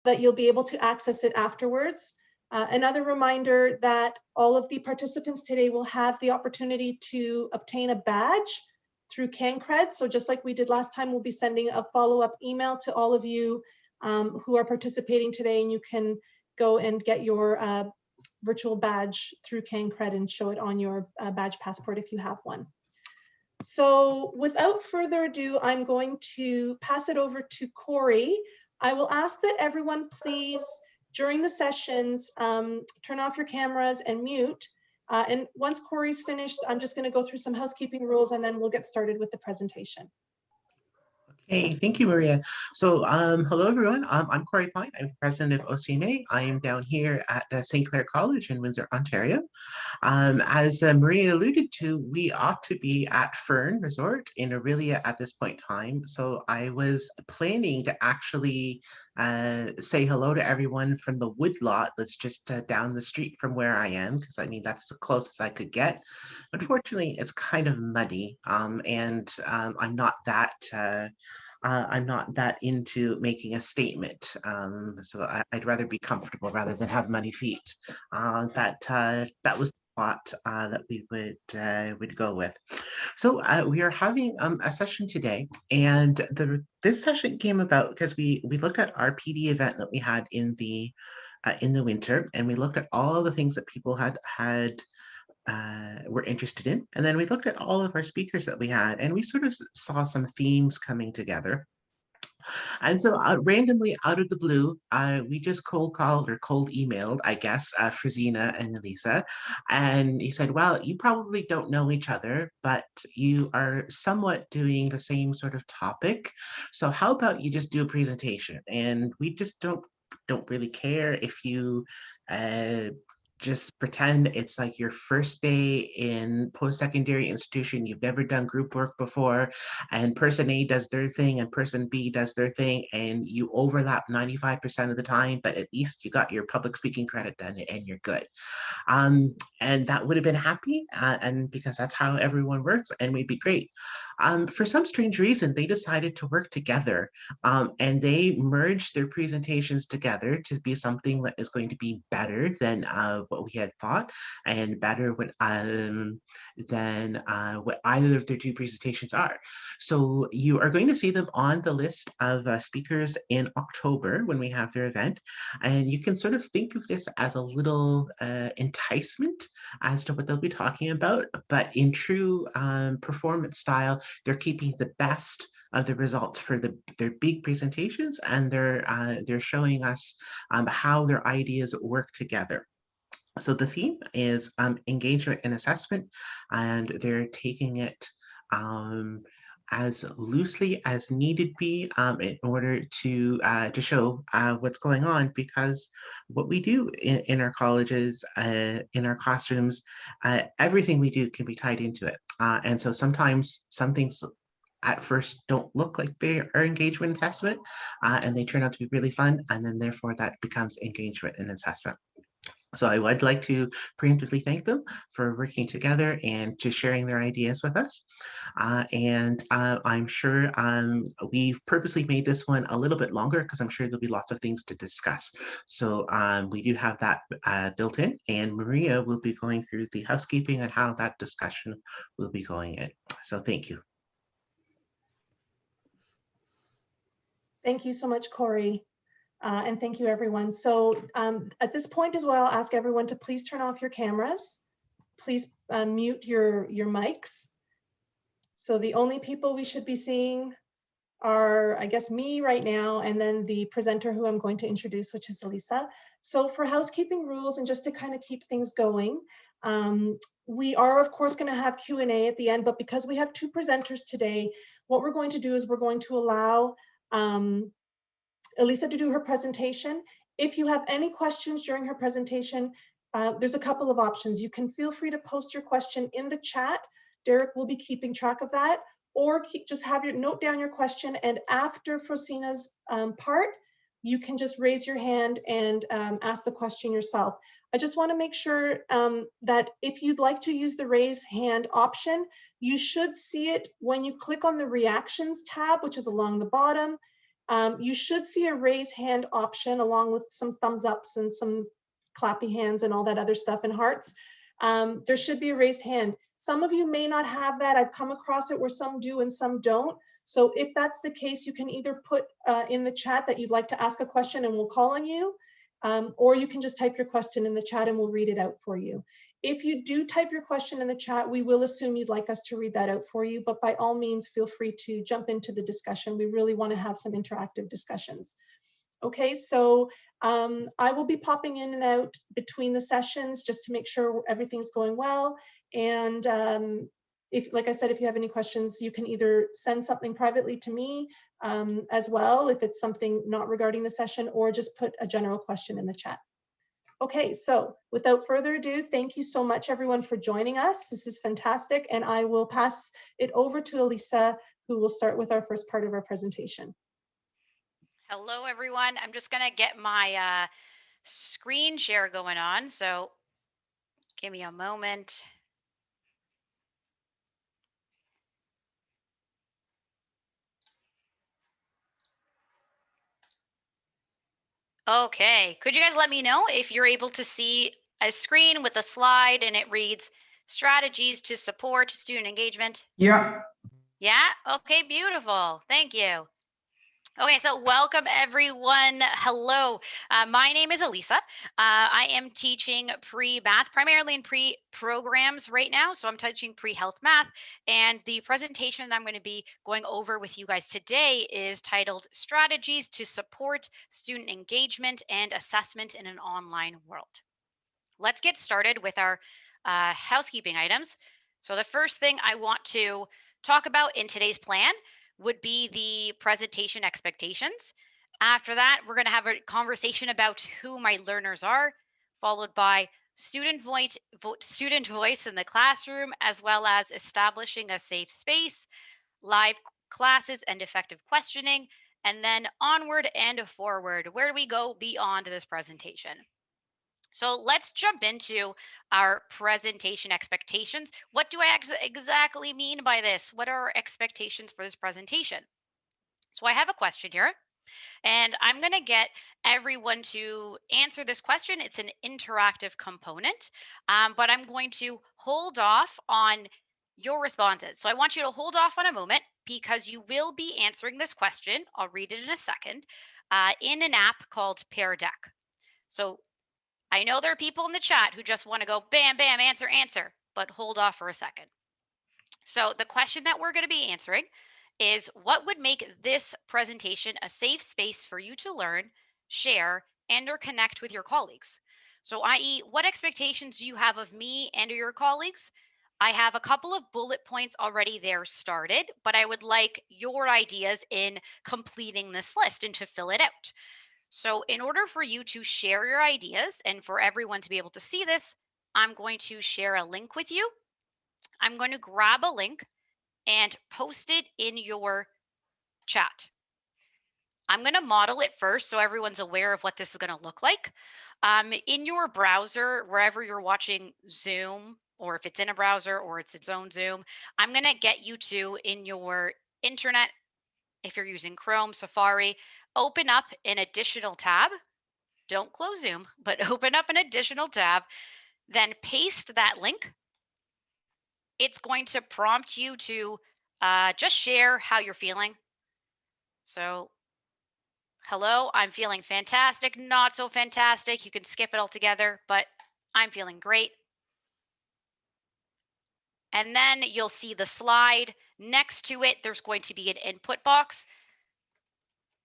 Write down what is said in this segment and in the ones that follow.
that you'll be able to access it afterwards. Another reminder that all of the participants today will have the opportunity to obtain a badge through CanCred. So just like we did last time, we'll be sending a follow-up email to all of you who are participating today, and you can go and get your virtual badge through CanCred and show it on your badge passport if you have one. So without further ado, I'm going to pass it over to Corey. I will ask that everyone please, during the sessions, turn off your cameras and mute. And once Corey's finished, I'm just going to go through some housekeeping rules and then we'll get started with the presentation. Hey, thank you, Maria. So hello, everyone. I'm Corey Pine. I'm president of OCMA. I am down here at St. Clair College in Windsor, Ontario. As Maria alluded to, we ought to be at Fern Resort in Aurelia at this point in time. So I was planning to actually say hello to everyone from the woodlot that's just down the street from where I am, because I mean, that's the closest I could get. Unfortunately, it's kind of muddy, and I'm not that into making a statement. So I'd rather be comfortable rather than have muddy feet. That was the thought that we would go with. So we are having a session today, and this session came about because we looked at our PD event that we had in the winter, and we looked at all the things that people were interested in. And then we looked at all of our speakers that we had, and we sort of saw some themes coming together. And so randomly out of the blue, we just cold called or cold emailed, I guess, Frazina and Elisa. And he said, well, you probably don't know each other, but you are somewhat doing the same sort of topic. So how about you just do a presentation? And we just don't really care if you just pretend it's like your first day in post-secondary institution, you've never done group work before, and person A does their thing and person B does their thing, and you overlap 95% of the time, but at least you got your public speaking credit done and you're good. And that would have been happy, and because that's how everyone works, and we'd be great. For some strange reason, they decided to work together, and they merged their presentations together to be something that is going to be better than what we had thought, and better than what either of their two presentations are. So you are going to see them on the list of speakers in October when we have their event, and you can sort of think of this as a little enticement as to what they'll be talking about, but in true performance style, they're keeping the best of the results for their big presentations, and they're showing us how their ideas work together. So the theme is engagement and assessment, and they're taking it as loosely as needed be in order to show what's going on, because what we do in our colleges, in our classrooms, everything we do can be tied into it. And so sometimes some things at first don't look like they are engagement assessment, and they turn out to be really fun, and then therefore that becomes engagement and assessment. So I would like to preemptively thank them for working together and to sharing their ideas with us. I'm sure we've purposely made this one a little bit longer because I'm sure there'll be lots of things to discuss. So we do have that built in, and Maria will be going through the housekeeping and how that discussion will be going in. So thank you. Thank you so much, Corey. And thank you, everyone. So at this point as well, I'll ask everyone to please turn off your cameras. Please mute your mics. So the only people we should be seeing are, I guess, me right now, and then the presenter who I'm going to introduce, which is Elisa. So for housekeeping rules, and just to kind of keep things going, we are, of course, going to have Q&A at the end, but because we have two presenters today, what we're going to do is we're going to allow Elisa to do her presentation. If you have any questions during her presentation, there's a couple of options. You can feel free to post your question in the chat. Derek will be keeping track of that, or just have your note down your question, and after Frosina's part, you can just raise your hand and ask the question yourself. I just want to make sure that if you'd like to use the raise hand option, you should see it when you click on the reactions tab, which is along the bottom. You should see a raise hand option along with some thumbs ups and some clappy hands and all that other stuff and hearts. There should be a raised hand. Some of you may not have that. I've come across it where some do and some don't. So if that's the case, you can either put in the chat that you'd like to ask a question and we'll call on you, or you can just type your question in the chat and we'll read it out for you. If you do type your question in the chat, we will assume you'd like us to read that out for you, but by all means, feel free to jump into the discussion. We really want to have some interactive discussions. Okay, so I will be popping in and out between the sessions just to make sure everything's going well. And if, like I said, if you have any questions, you can either send something privately to me as well, if it's something not regarding the session, or just put a general question in the chat. Okay, so without further ado, thank you so much everyone for joining us. This is fantastic. And I will pass it over to Elisa, who will start with our first part of our presentation. Hello, everyone. I'm just going to get my screen share going on. So give me a moment. Okay. Could you guys let me know if you're able to see a screen with a slide and it reads strategies to support student engagement? Yeah. Yeah? Okay, beautiful. Thank you. Okay, so welcome everyone. Hello, my name is Elisa. I am teaching pre-math, primarily in pre-programs right now. So I'm teaching pre-health math. And the presentation that I'm going to be going over with you guys today is titled Strategies to Support Student Engagement and Assessment in an Online World. Let's get started with our housekeeping items. So the first thing I want to talk about in today's plan would be the presentation expectations. After that, we're going to have a conversation about who my learners are, followed by student voice in the classroom, as well as establishing a safe space, live classes and effective questioning, and then onward and forward. Where do we go beyond this presentation? So let's jump into our presentation expectations. What do I exactly mean by this? What are our expectations for this presentation? So I have a question here, and I'm going to get everyone to answer this question. It's an interactive component, but I'm going to hold off on your responses. So I want you to hold off on a moment because you will be answering this question. I'll read it in a second in an app called Pear Deck. So I know there are people in the chat who just want to go bam, bam, answer, answer, but hold off for a second. So the question that we're going to be answering is what would make this presentation a safe space for you to learn, share, and or connect with your colleagues? So i.e., what expectations do you have of me and or your colleagues? I have a couple of bullet points already there started, but I would like your ideas in completing this list and to fill it out. So in order for you to share your ideas and for everyone to be able to see this, I'm going to share a link with you. I'm going to grab a link and post it in your chat. I'm going to model it first so everyone's aware of what this is going to look like. In your browser, wherever you're watching Zoom, or if it's in a browser or it's its own Zoom, I'm going to get you to, in your internet, if you're using Chrome, Safari, open up an additional tab. Don't close Zoom, but open up an additional tab, then paste that link. It's going to prompt you to just share how you're feeling. So, hello, I'm feeling fantastic, not so fantastic. You can skip it altogether, but I'm feeling great. And then you'll see the slide. Next to it, there's going to be an input box.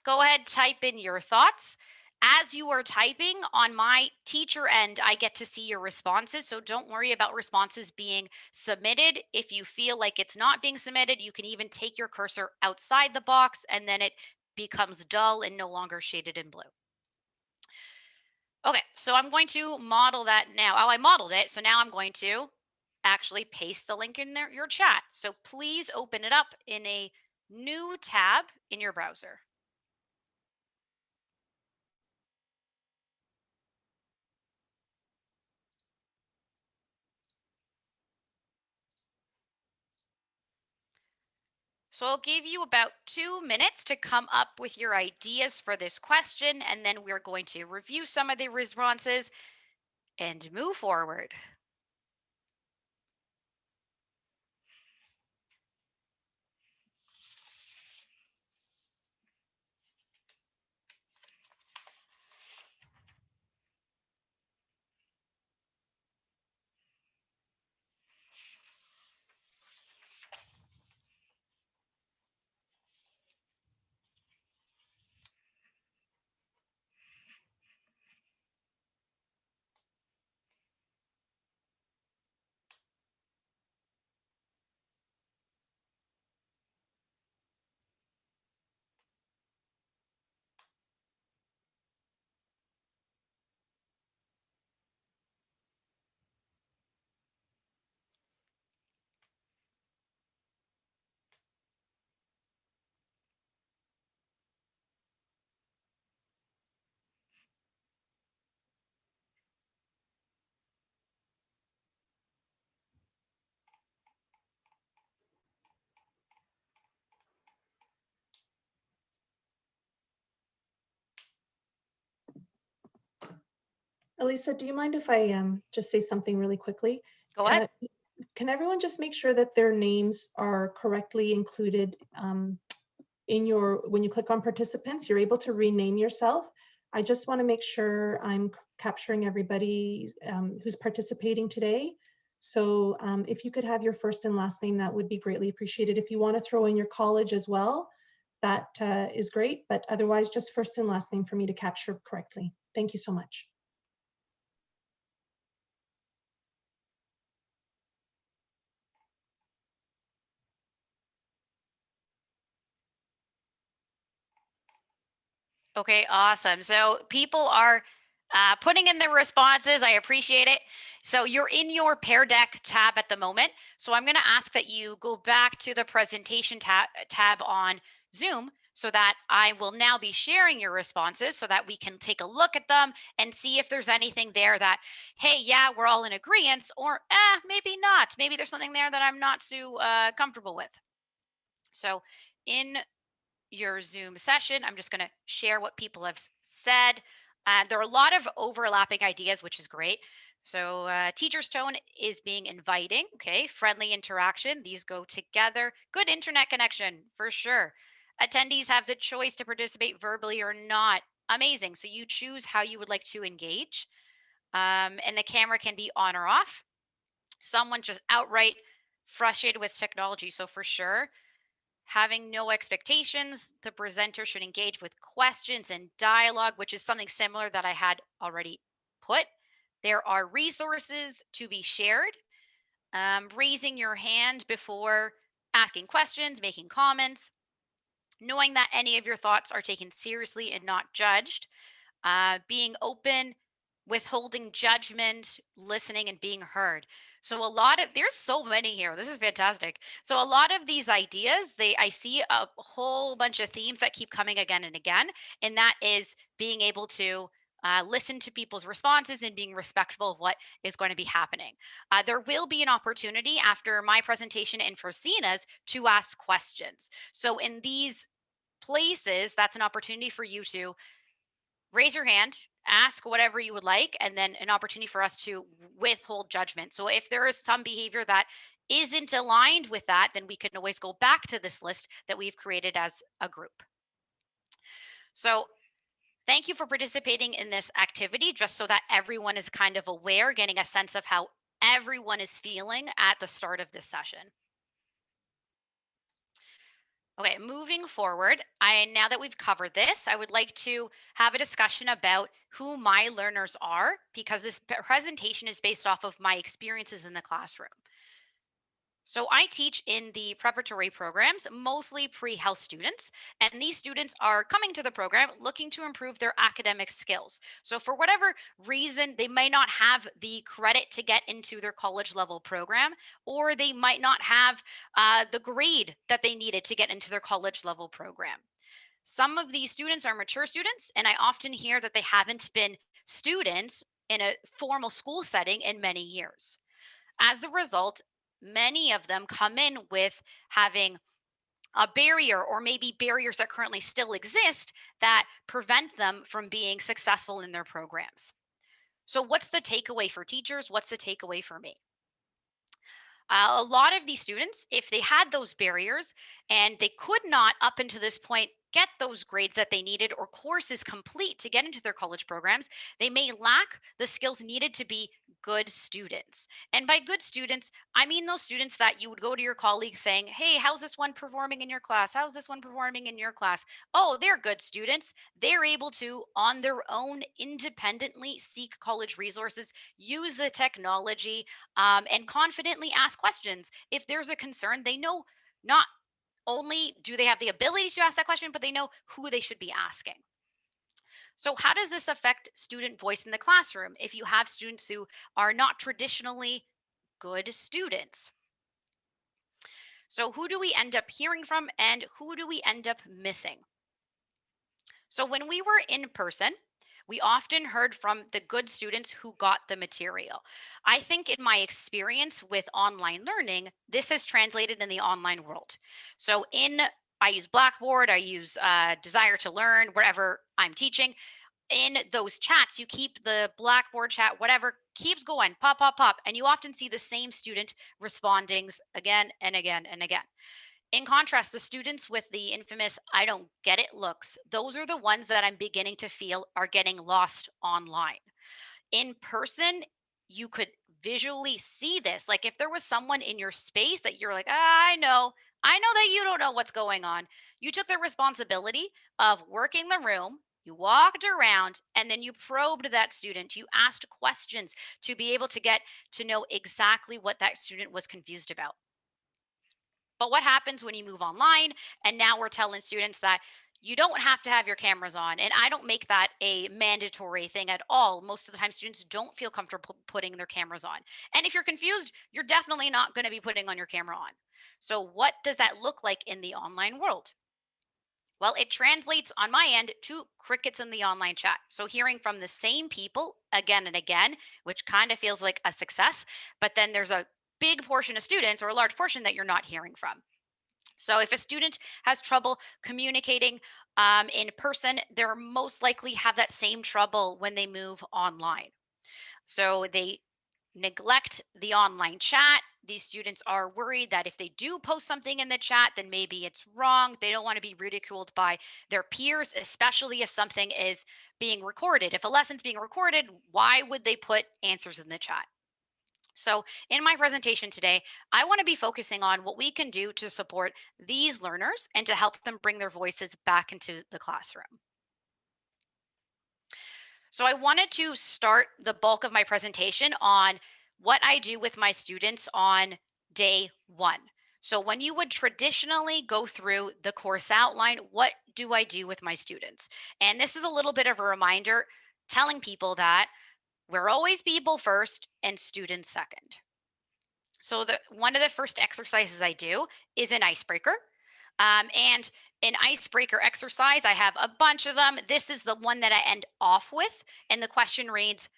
Go ahead, type in your thoughts. As you are typing on my teacher end, I get to see your responses. So don't worry about responses being submitted. If you feel like it's not being submitted, you can even take your cursor outside the box and then it becomes dull and no longer shaded in blue. Okay, so I'm going to model that now. Oh, I modeled it. So now I'm going to actually paste the link in there, your chat. So please open it up in a new tab in your browser. So I'll give you about 2 minutes to come up with your ideas for this question, and then we're going to review some of the responses and move forward. Elisa, do you mind if I just say something really quickly? Go ahead. Can everyone just make sure that their names are correctly included in when you click on participants, you're able to rename yourself. I just want to make sure I'm capturing everybody who's participating today. So if you could have your first and last name, that would be greatly appreciated. If you want to throw in your college as well, that is great, but otherwise just first and last name for me to capture correctly. Thank you so much. Okay, awesome. So people are putting in their responses. I appreciate it. So you're in your Pear Deck tab at the moment. So I'm going to ask that you go back to the presentation tab on Zoom so that I will now be sharing your responses so that we can take a look at them and see if there's anything there that, hey, yeah, we're all in agreement, or maybe not. Maybe there's something there that I'm not too comfortable with. So in your Zoom session, I'm just going to share what people have said. There are a lot of overlapping ideas, which is great. So teacher's tone is being inviting, okay, friendly interaction. These go together. Good internet connection, for sure. Attendees have the choice to participate verbally or not. Amazing. So you choose how you would like to engage. And the camera can be on or off. Someone just outright frustrated with technology. So for sure, having no expectations, the presenter should engage with questions and dialogue, which is something similar that I had already put. There are resources to be shared. Raising your hand before asking questions, making comments, knowing that any of your thoughts are taken seriously and not judged, being open, withholding judgment, listening, and being heard. So there's so many here. This is fantastic. So a lot of these ideas, I see a whole bunch of themes that keep coming again and again, and that is being able to listen to people's responses and being respectful of what is going to be happening. There will be an opportunity after my presentation and Frosina's to ask questions. So in these places, that's an opportunity for you to raise your hand, ask whatever you would like, and then an opportunity for us to withhold judgment. So if there is some behavior that isn't aligned with that, then we can always go back to this list that we've created as a group. So thank you for participating in this activity, just so that everyone is kind of aware, getting a sense of how everyone is feeling at the start of this session. Okay, moving forward, now that we've covered this, I would like to have a discussion about who my learners are, because this presentation is based off of my experiences in the classroom. So I teach in the preparatory programs, mostly pre-health students, and these students are coming to the program looking to improve their academic skills. So for whatever reason, they may not have the credit to get into their college level program, or they might not have the grade that they needed to get into their college level program. Some of these students are mature students, and I often hear that they haven't been students in a formal school setting in many years. As a result, many of them come in with having a barrier, or maybe barriers that currently still exist that prevent them from being successful in their programs. So, what's the takeaway for teachers? What's the takeaway for me? A lot of these students, if they had those barriers and they could not, up until this point, get those grades that they needed or courses complete to get into their college programs, they may lack the skills needed to be good students. And by good students, I mean those students that you would go to your colleagues saying, "Hey, how's this one performing in your class? How's this one performing in your class?" Oh, they're good students. They're able to, on their own, independently seek college resources, use the technology, and confidently ask questions. If there's a concern, they know not only do they have the ability to ask that question, but they know who they should be asking. So, how does this affect student voice in the classroom if you have students who are not traditionally good students? So, who do we end up hearing from and who do we end up missing? So, when we were in person, we often heard from the good students who got the material. I think, in my experience with online learning, this has translated in the online world. So, I use Blackboard, I use Desire to Learn, wherever I'm teaching. In those chats, you keep the Blackboard chat, whatever, keeps going, pop, pop, pop. And you often see the same student responding again and again and again. In contrast, the students with the infamous "I don't get it" looks, those are the ones that I'm beginning to feel are getting lost online. In person, you could visually see this. Like if there was someone in your space that you're like, I know that you don't know what's going on. You took the responsibility of working the room. You walked around and then you probed that student. You asked questions to be able to get to know exactly what that student was confused about. But what happens when you move online? And now we're telling students that you don't have to have your cameras on. And I don't make that a mandatory thing at all. Most of the time, students don't feel comfortable putting their cameras on. And if you're confused, you're definitely not going to be putting on your camera on. So, what does that look like in the online world? Well, it translates on my end to crickets in the online chat. So, hearing from the same people again and again, which kind of feels like a success, but then there's a big portion of students or a large portion that you're not hearing from. So, if a student has trouble communicating in person, they're most likely have that same trouble when they move online. So, they neglect the online chat. These students are worried that if they do post something in the chat, then maybe it's wrong. They don't want to be ridiculed by their peers, especially if something is being recorded. If a lesson's being recorded, why would they put answers in the chat? So, in my presentation today, I want to be focusing on what we can do to support these learners and to help them bring their voices back into the classroom. So, I wanted to start the bulk of my presentation on what I do with my students on day one. So, when you would traditionally go through the course outline, what do I do with my students? And this is a little bit of a reminder telling people that we're always people first and students second. So the one of the first exercises I do is an icebreaker. And an icebreaker exercise, I have a bunch of them. This is the one that I end off with. And the question reads,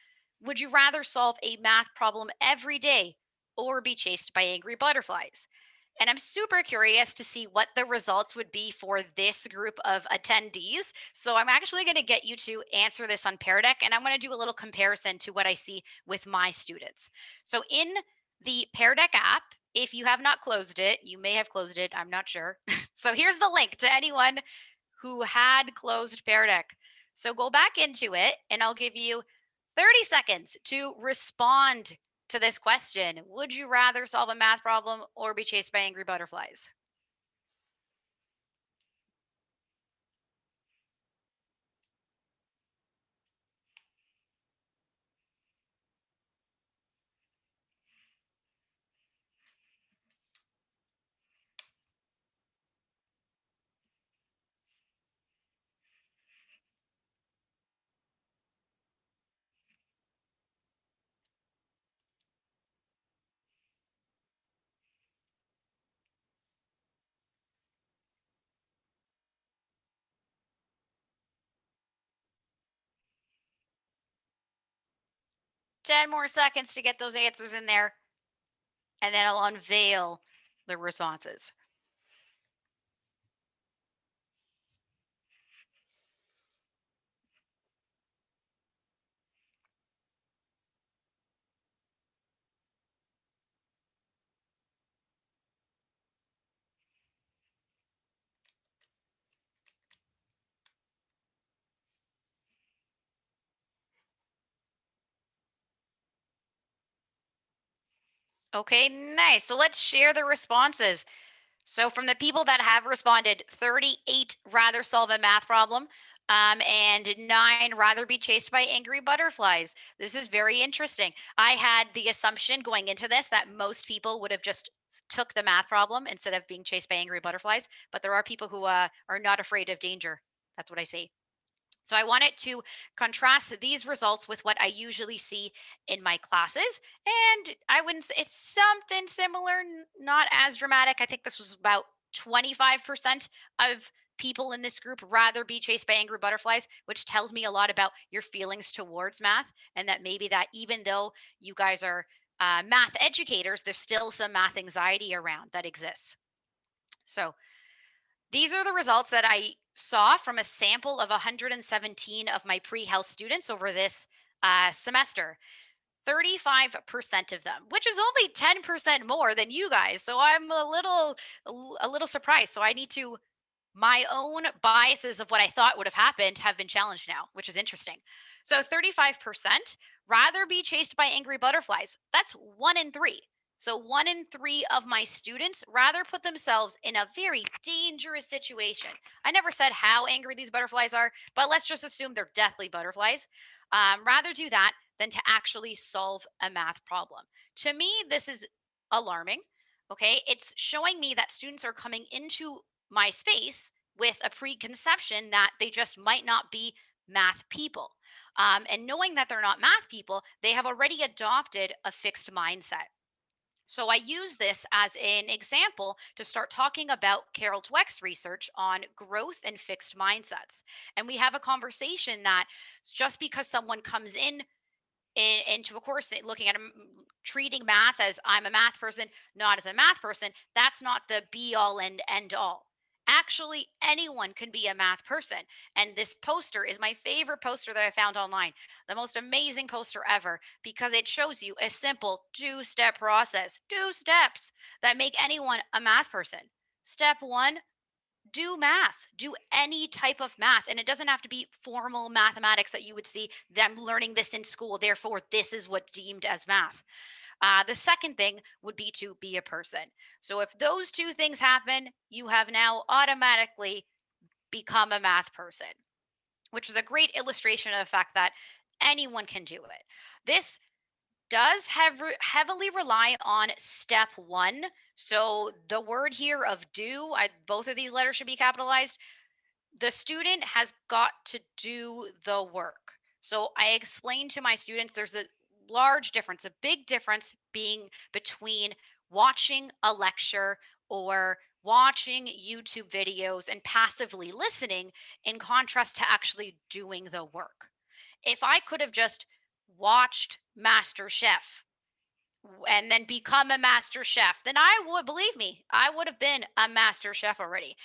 would you rather solve a math problem every day or be chased by angry butterflies? And I'm super curious to see what the results would be for this group of attendees. So I'm actually going to get you to answer this on Pear Deck, and I'm going to do a little comparison to what I see with my students. So in the Pear Deck app, if you have not closed it, you may have closed it, I'm not sure. So here's the link to anyone who had closed Pear Deck. So go back into it, and I'll give you 30 seconds to respond to this question. Would you rather solve a math problem or be chased by angry butterflies? 10 more seconds to get those answers in there, and then I'll unveil the responses. Okay, nice. So let's share the responses. So from the people that have responded, 38 rather solve a math problem, and 9 rather be chased by angry butterflies. This is very interesting. I had the assumption going into this that most people would have just took the math problem instead of being chased by angry butterflies, but there are people who are not afraid of danger. That's what I see. So I wanted to contrast these results with what I usually see in my classes. And I wouldn't say it's something similar, not as dramatic. I think this was about 25% of people in this group rather be chased by angry butterflies, which tells me a lot about your feelings towards math. And that maybe that even though you guys are math educators, there's still some math anxiety around that exists. So these are the results that I saw from a sample of 117 of my pre-health students over this semester. 35% of them, which is only 10% more than you guys. So I'm a little surprised. So I need to my own biases of what I thought would have happened have been challenged now, which is interesting. So 35% rather be chased by angry butterflies. That's 1 in 3. So 1 in 3 of my students rather put themselves in a very dangerous situation. I never said how angry these butterflies are, but let's just assume they're deathly butterflies. Rather do that than to actually solve a math problem. To me, this is alarming. Okay. It's showing me that students are coming into my space with a preconception that they just might not be math people. And knowing that they're not math people, they have already adopted a fixed mindset. So I use this as an example to start talking about Carol Dweck's research on growth and fixed mindsets. And we have a conversation that just because someone comes into a course looking at treating math as I'm a math person, not as a math person, that's not the be all and end all. Actually, anyone can be a math person. And this poster is my favorite poster that I found online, the most amazing poster ever, because it shows you a simple 2-step process, 2 steps that make anyone a math person. Step one, do math, do any type of math. And it doesn't have to be formal mathematics that you would see them learning this in school. Therefore, this is what's deemed as math. The second thing would be to be a person. So if those two things happen, you have now automatically become a math person, which is a great illustration of the fact that anyone can do it. This does heavily rely on step one. So the word here of do, both of these letters should be capitalized. The student has got to do the work. So I explain to my students there's a large difference, a big difference being between watching a lecture or watching YouTube videos and passively listening in contrast to actually doing the work. If I could have just watched Master Chef and then become a master chef, then I would, believe me, I would have been a master chef already.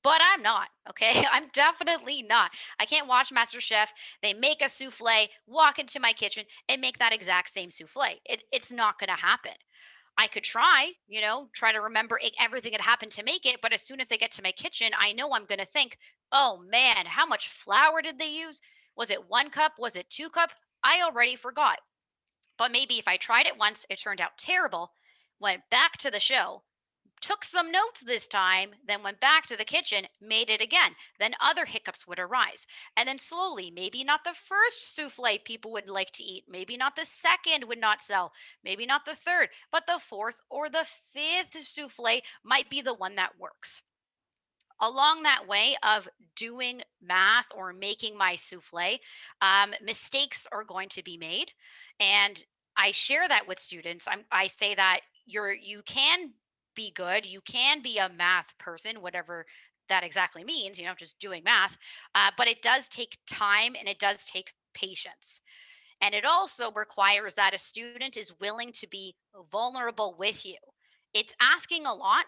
But I'm not, okay? I'm definitely not. I can't watch Master Chef. They make a souffle, walk into my kitchen, and make that exact same souffle. It's not going to happen. I could try, try to remember everything that happened to make it. But as soon as I get to my kitchen, I know I'm going to think, oh man, how much flour did they use? Was it 1 cup? Was it 2 cup? I already forgot. But maybe if I tried it once, it turned out terrible, went back to the show, took some notes this time, then went back to the kitchen, made it again, then other hiccups would arise. And then slowly, maybe not the first souffle people would like to eat, maybe not the second would not sell, maybe not the third, but the fourth or the fifth souffle might be the one that works. Along that way of doing math or making my souffle, mistakes are going to be made. And I share that with students. I say that you can be good, you can be a math person, whatever that exactly means, just doing math. But it does take time and it does take patience. And it also requires that a student is willing to be vulnerable with you. It's asking a lot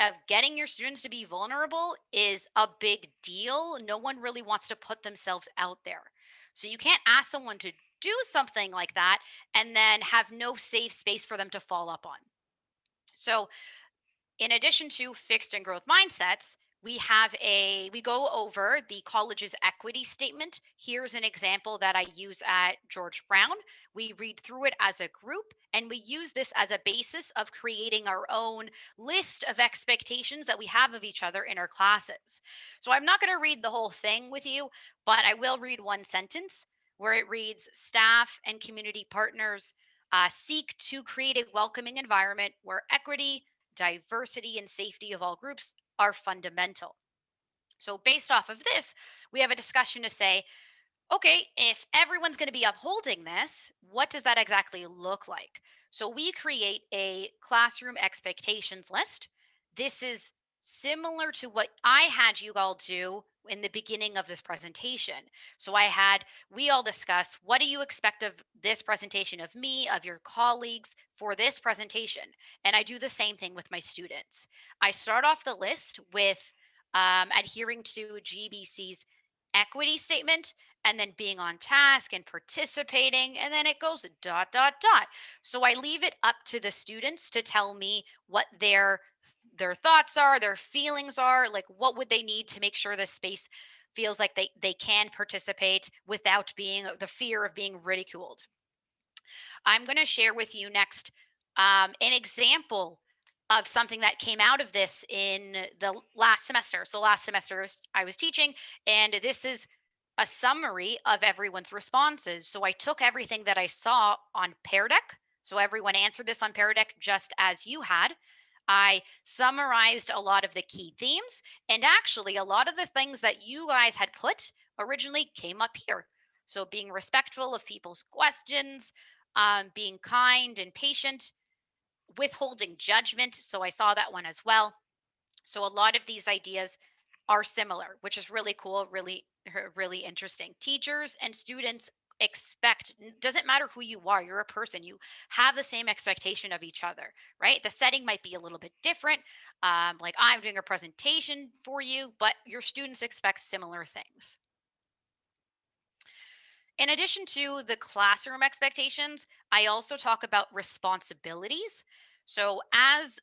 of getting your students to be vulnerable is a big deal. No one really wants to put themselves out there. So you can't ask someone to do something like that and then have no safe space for them to fall up on. So, in addition to fixed and growth mindsets, we go over the college's equity statement. Here's an example that I use at George Brown. We read through it as a group, and we use this as a basis of creating our own list of expectations that we have of each other in our classes. So I'm not going to read the whole thing with you, but I will read one sentence where it reads, staff and community partners seek to create a welcoming environment where equity, diversity, and safety of all groups are fundamental. So, based off of this, we have a discussion to say, okay, if everyone's going to be upholding this, what does that exactly look like? So, we create a classroom expectations list. This is similar to what I had you all do in the beginning of this presentation. So, we all discuss, what do you expect of this presentation, of me, of your colleagues for this presentation? And I do the same thing with my students. I start off the list with adhering to GBC's equity statement, and then being on task and participating, and then it goes dot dot dot. So I leave it up to the students to tell me what their thoughts are, their feelings are, like what would they need to make sure this space feels like they can participate without being the fear of being ridiculed. I'm going to share with you next an example of something that came out of this in the last semester. So last semester I was teaching, and this is a summary of everyone's responses. So I took everything that I saw on Pear Deck. So everyone answered this on Pear Deck just as you had. I summarized a lot of the key themes, and actually a lot of the things that you guys had put originally came up here. So being respectful of people's questions, being kind and patient, withholding judgment. So I saw that one as well. So a lot of these ideas are similar, which is really cool, really interesting. Teachers and students expect, doesn't matter who you are, you're a person, you have the same expectation of each other, right? The setting might be a little bit different. Like I'm doing a presentation for you, but your students expect similar things. In addition to the classroom expectations, I also talk about responsibilities. So, as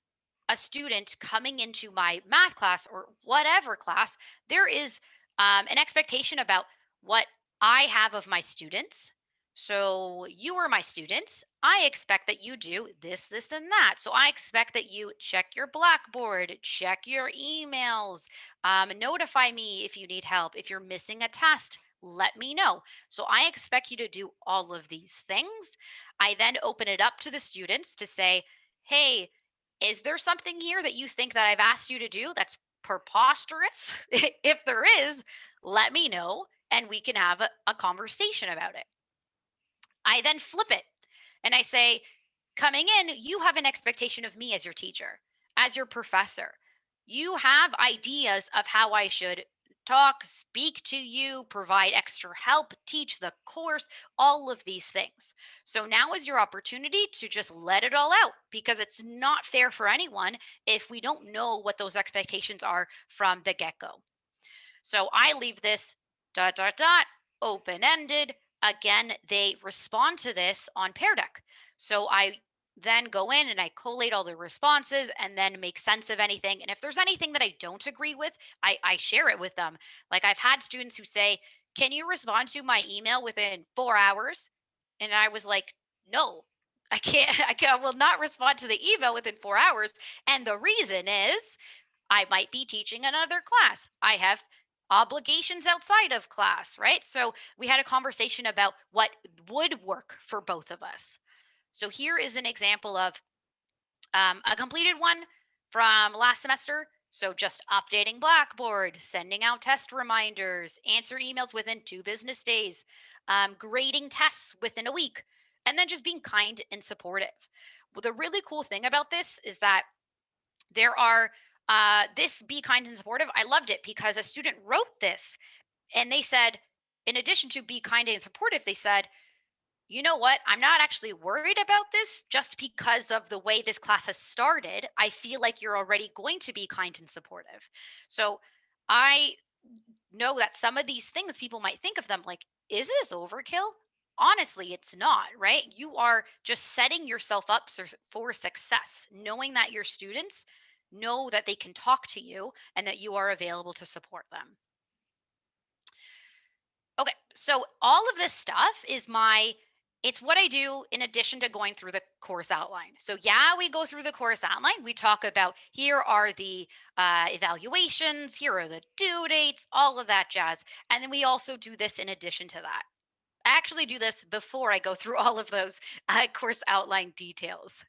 a student coming into my math class or whatever class, there is an expectation about what I have of my students. So, you are my students. I expect that you do this, this, and that. So, I expect that you check your Blackboard, check your emails, notify me if you need help. If you're missing a test, let me know. So I expect you to do all of these things. I then open it up to the students to say, hey, is there something here that you think that I've asked you to do that's preposterous? If there is, let me know and we can have a conversation about it. I then flip it and I say, coming in, you have an expectation of me as your teacher, as your professor. You have ideas of how I should talk, speak to you, provide extra help, teach the course, all of these things. So now is your opportunity to just let it all out because it's not fair for anyone if we don't know what those expectations are from the get go. So I leave this dot dot dot open ended. Again, they respond to this on Pear Deck. So I then go in and I collate all the responses and then make sense of anything. And if there's anything that I don't agree with, I share it with them. Like I've had students who say, can you respond to my email within 4 hours? And I was like, no, I can't, I will not respond to the email within 4 hours. And the reason is I might be teaching another class. I have obligations outside of class, right? So we had a conversation about what would work for both of us. So here is an example of a completed one from last semester. So just updating Blackboard, sending out test reminders, answer emails within 2 business days, grading tests within a week, and then just being kind and supportive. Well, the really cool thing about this is that there are this be kind and supportive. I loved it because a student wrote this and they said, in addition to be kind and supportive, they said, you know what? I'm not actually worried about this just because of the way this class has started. I feel like you're already going to be kind and supportive. So I know that some of these things people might think of them like, is this overkill? Honestly, it's not, right? You are just setting yourself up for success, knowing that your students know that they can talk to you and that you are available to support them. Okay, so all of this stuff is it's what I do in addition to going through the course outline. So yeah, we go through the course outline. We talk about here are the evaluations, here are the due dates, all of that jazz. And then we also do this in addition to that. I actually do this before I go through all of those course outline details.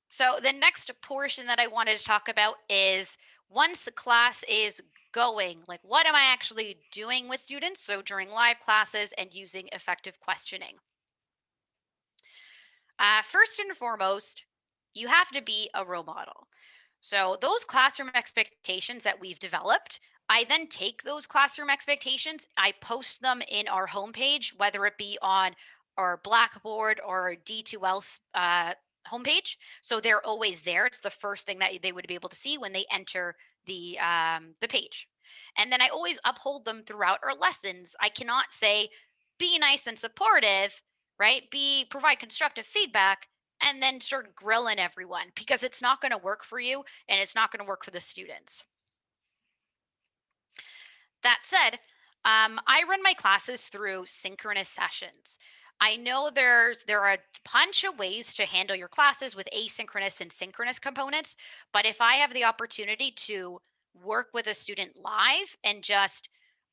So the next portion that I wanted to talk about is once the class is going, like what am I actually doing with students? So during live classes and using effective questioning. First and foremost, you have to be a role model. So those classroom expectations that we've developed, I then take those classroom expectations, I post them in our homepage, whether it be on our Blackboard or D2L homepage. So they're always there. It's the first thing that they would be able to see when they enter the page. And then I always uphold them throughout our lessons. I cannot say, be nice and supportive, right? Provide constructive feedback and then start grilling everyone because it's not going to work for you and it's not going to work for the students. That said, I run my classes through synchronous sessions. I know there are a bunch of ways to handle your classes with asynchronous and synchronous components, but if I have the opportunity to work with a student live and just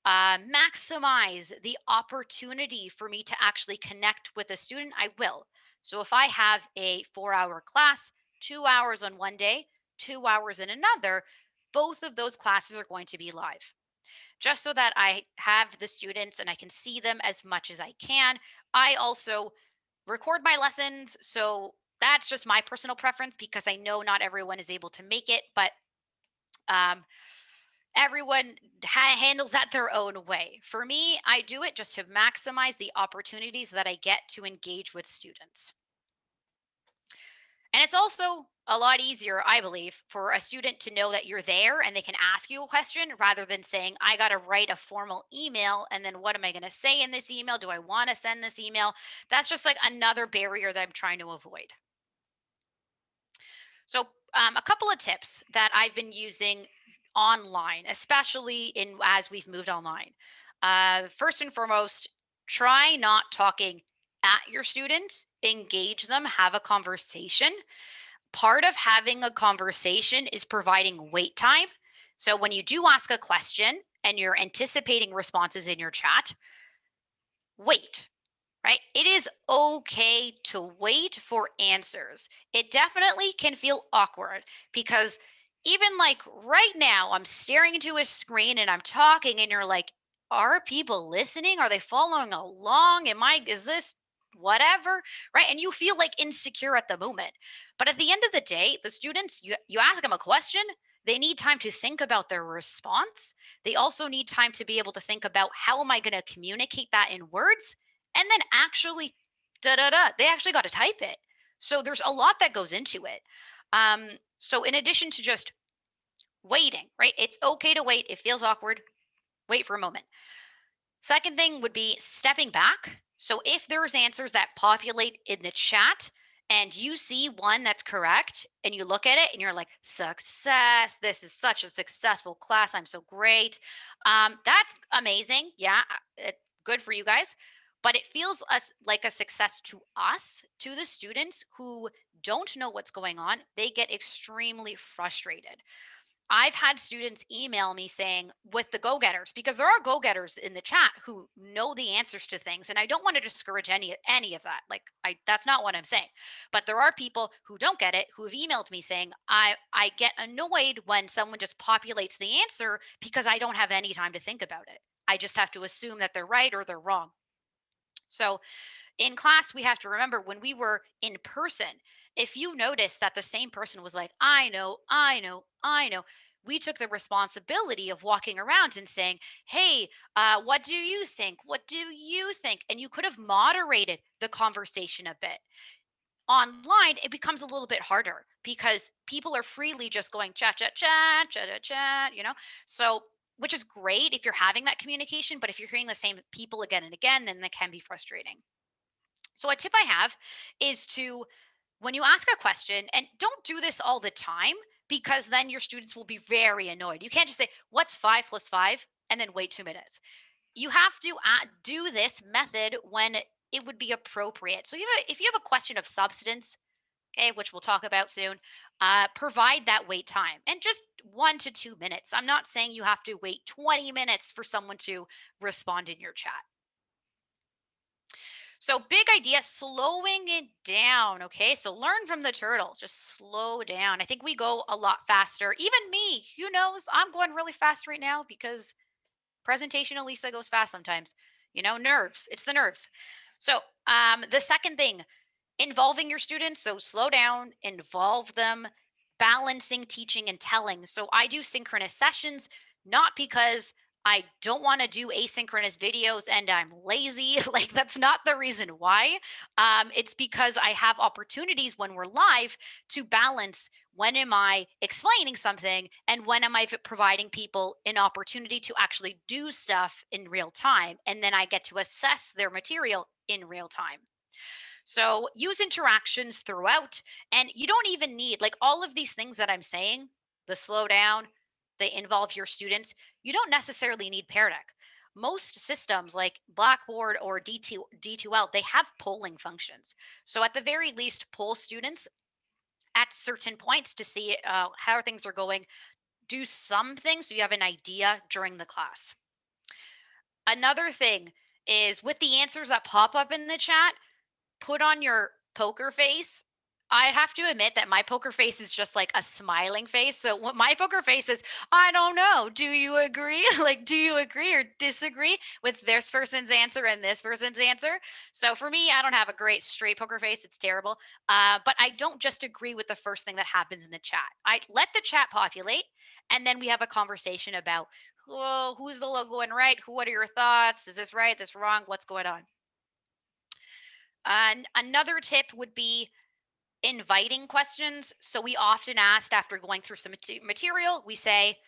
maximize the opportunity for me to actually connect with a student, I will. So if I have a 4-hour class, 2 hours on one day, 2 hours in another, both of those classes are going to be live just so that I have the students and I can see them as much as I can. I also record my lessons. So that's just my personal preference because I know not everyone is able to make it, but um, everyone handles that their own way. For me, I do it just to maximize the opportunities that I get to engage with students. And it's also a lot easier, I believe, for a student to know that you're there and they can ask you a question rather than saying, I got to write a formal email. And then what am I going to say in this email? Do I want to send this email? That's just like another barrier that I'm trying to avoid. So, a couple of tips that I've been using online, especially in as we've moved online. First and foremost, try not talking at your students, engage them, have a conversation. Part of having a conversation is providing wait time. So when you do ask a question and you're anticipating responses in your chat, wait, right? It is okay to wait for answers. It definitely can feel awkward because even like right now, I'm staring into a screen and I'm talking, and you're like, are people listening? Are they following along? Is this whatever? Right. And you feel like insecure at the moment. But at the end of the day, the students, you ask them a question, they need time to think about their response. They also need time to be able to think about how am I going to communicate that in words and then actually they actually got to type it. So there's a lot that goes into it. So in addition to just waiting, right? It's okay to wait. It feels awkward. Wait for a moment. Second thing would be stepping back. So if there's answers that populate in the chat and you see one that's correct and you look at it and you're like, success, this is such a successful class. I'm so great. That's amazing. Yeah, good for you guys. But it feels like a success to us, to the students who don't know what's going on. They get extremely frustrated. I've had students email me saying with the go-getters, because there are go-getters in the chat who know the answers to things, and I don't want to discourage any of that. Like that's not what I'm saying. But there are people who don't get it who have emailed me saying, I get annoyed when someone just populates the answer because I don't have any time to think about it. I just have to assume that they're right or they're wrong. So in class, we have to remember when we were in person, if you notice that the same person was like, I know, I know, I know, we took the responsibility of walking around and saying, hey, what do you think? What do you think? And you could have moderated the conversation a bit. Online, it becomes a little bit harder because people are freely just going chat, chat, chat, chat, chat, chat, So, which is great if you're having that communication, but if you're hearing the same people again and again, then that can be frustrating. So, a tip I have is to when you ask a question, and don't do this all the time because then your students will be very annoyed. You can't just say, "What's 5 plus 5?" and then wait 2 minutes. You have to do this method when it would be appropriate. So if you have a question of substance, okay, which we'll talk about soon, provide that wait time and just 1 to 2 minutes. I'm not saying you have to wait 20 minutes for someone to respond in your chat. So, big idea, slowing it down. Okay. So, learn from the turtles, just slow down. I think we go a lot faster. Even me, who knows? I'm going really fast right now because presentation Elisa goes fast sometimes. Nerves. It's the nerves. So, the second thing, involving your students. So slow down, involve them, balancing teaching and telling. So I do synchronous sessions, not because I don't want to do asynchronous videos and I'm lazy. Like, that's not the reason why. It's because I have opportunities when we're live to balance when am I explaining something and when am I providing people an opportunity to actually do stuff in real time. And then I get to assess their material in real time. So use interactions throughout, and you don't even need like all of these things that I'm saying, the slow down, they involve your students. You don't necessarily need Pear Deck. Most systems like Blackboard or D2L, they have polling functions. So at the very least, poll students at certain points to see how things are going. Do something so you have an idea during the class. Another thing is with the answers that pop up in the chat, put on your poker face. I have to admit that my poker face is just like a smiling face. So what my poker face is, I don't know. Do you agree? Like, do you agree or disagree with this person's answer and this person's answer? So for me, I don't have a great straight poker face. It's terrible. But I don't just agree with the first thing that happens in the chat. I let the chat populate, and then we have a conversation about, oh, who's the logo and right? What are your thoughts? Is this right? This wrong? What's going on? And another tip would be inviting questions. So we often asked after going through some material, we say,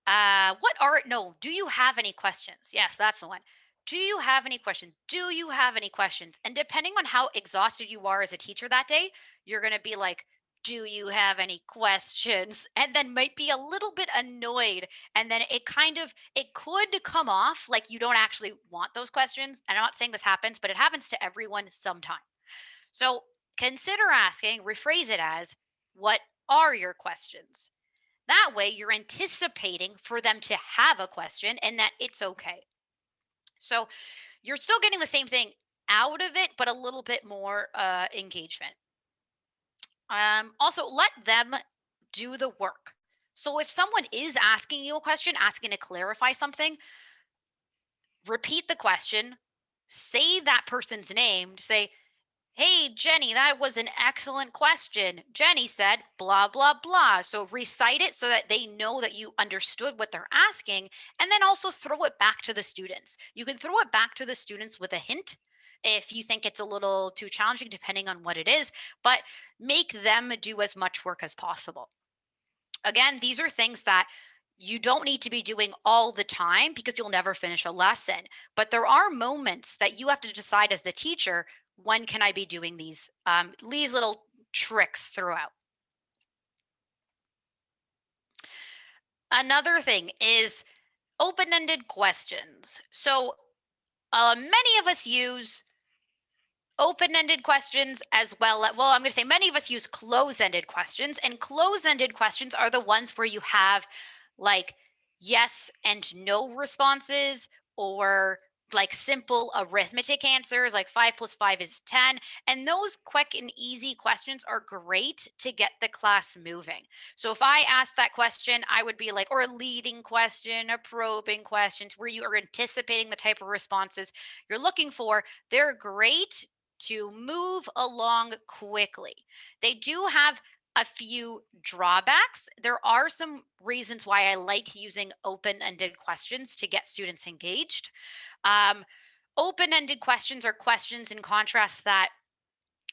do you have any questions? Yes, that's the one. Do you have any questions? Do you have any questions? And depending on how exhausted you are as a teacher that day, you're going to be like, do you have any questions? And then might be a little bit annoyed. And then it could come off like you don't actually want those questions. And I'm not saying this happens, but it happens to everyone sometime. So consider asking, rephrase it as, what are your questions? That way you're anticipating for them to have a question and that it's okay. So you're still getting the same thing out of it, but a little bit more engagement. Also, let them do the work. So if someone is asking you a question, asking to clarify something, repeat the question, say that person's name, say, hey, Jenny, that was an excellent question. Jenny said, blah, blah, blah. So recite it so that they know that you understood what they're asking, and then also throw it back to the students. You can throw it back to the students with a hint if you think it's a little too challenging, depending on what it is, but make them do as much work as possible. Again, these are things that you don't need to be doing all the time because you'll never finish a lesson. But there are moments that you have to decide as the teacher, when can I be doing these little tricks throughout. Another thing is open-ended questions. So many of us use open-ended questions as well. Well, I'm going to say many of us use close-ended questions, and close-ended questions are the ones where you have like yes and no responses, or like simple arithmetic answers like 5 plus 5 is 10. And those quick and easy questions are great to get the class moving. So if I asked that question, I would be like, or a leading question, a probing questions where you are anticipating the type of responses you're looking for. They're great to move along quickly. They do have a few drawbacks. There are some reasons why I like using open-ended questions to get students engaged. Open-ended questions are questions, in contrast, that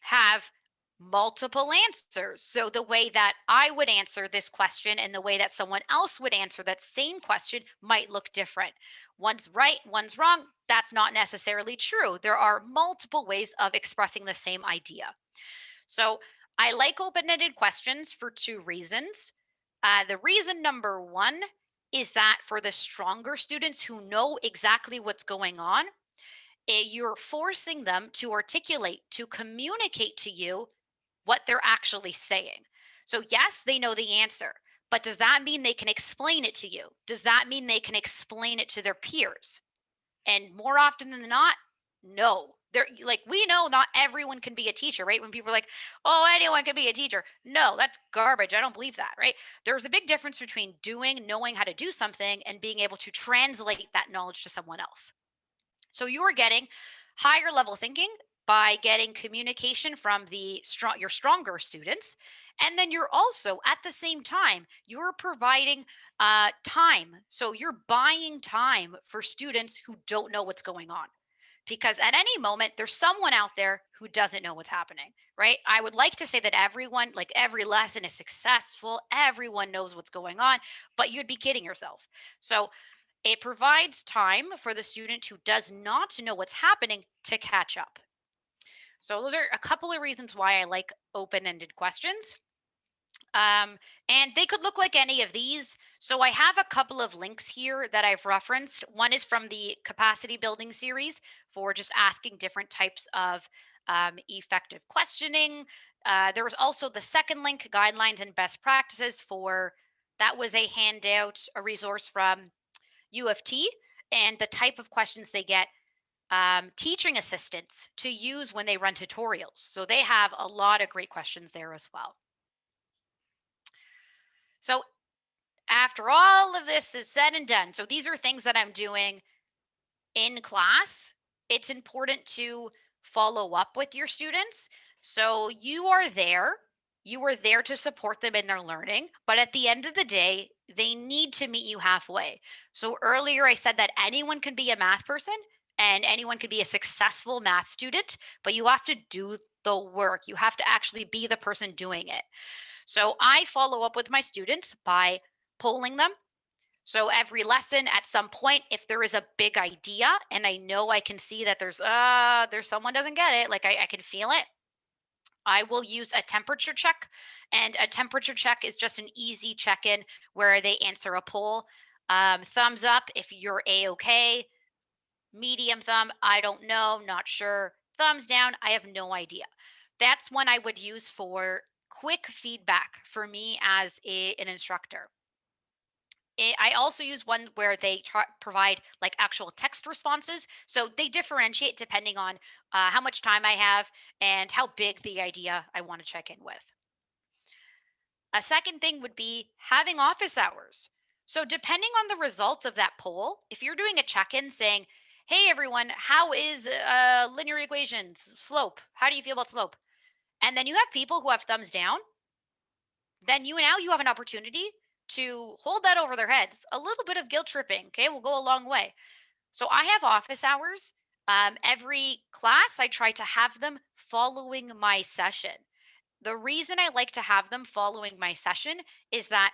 have multiple answers. So the way that I would answer this question and the way that someone else would answer that same question might look different. One's right, one's wrong. That's not necessarily true. There are multiple ways of expressing the same idea. So I like open-ended questions for two reasons. The reason number one is that for the stronger students who know exactly what's going on, you're forcing them to articulate, to communicate to you what they're actually saying. So, yes, they know the answer, but does that mean they can explain it to you? Does that mean they can explain it to their peers? And more often than not, no. They're like, we know not everyone can be a teacher, right? When people are like, oh, anyone can be a teacher. No, that's garbage. I don't believe that, right? There's a big difference between knowing how to do something and being able to translate that knowledge to someone else. So you are getting higher level thinking by getting communication from your stronger students, and then you're also at the same time you're providing time. So you're buying time for students who don't know what's going on. Because at any moment, there's someone out there who doesn't know what's happening, right? I would like to say that everyone, like every lesson is successful, everyone knows what's going on, but you'd be kidding yourself. So it provides time for the student who does not know what's happening to catch up. So, those are a couple of reasons why I like open ended questions. And they could look like any of these. So, I have a couple of links here that I've referenced. One is from the capacity building series for just asking different types of effective questioning. There was also the second link, guidelines and best practices for that was a handout, a resource from U of T, and the type of questions they get teaching assistants to use when they run tutorials. So they have a lot of great questions there as well. So after all of this is said and done, so these are things that I'm doing in class. It's important to follow up with your students. So you are there. You are there to support them in their learning. But at the end of the day, they need to meet you halfway. So earlier I said that anyone can be a math person and anyone can be a successful math student, but you have to do the work. You have to actually be the person doing it. So I follow up with my students by polling them. So every lesson at some point, if there is a big idea and I know I can see that there's someone doesn't get it, like I can feel it, I will use a temperature check. And a temperature check is just an easy check-in where they answer a poll. Thumbs up if you're a-okay, medium thumb, I don't know, not sure. Thumbs down, I have no idea. That's one I would use for quick feedback for me as an instructor. I also use one where they provide like actual text responses. So they differentiate depending on how much time I have and how big the idea I want to check in with. A second thing would be having office hours. So, depending on the results of that poll, if you're doing a check in saying, hey, everyone, how is linear equations slope? How do you feel about slope? And then you have people who have thumbs down, then you have an opportunity to hold that over their heads. A little bit of guilt tripping, okay, will go a long way. So I have office hours. Every class, I try to have them following my session. The reason I like to have them following my session is that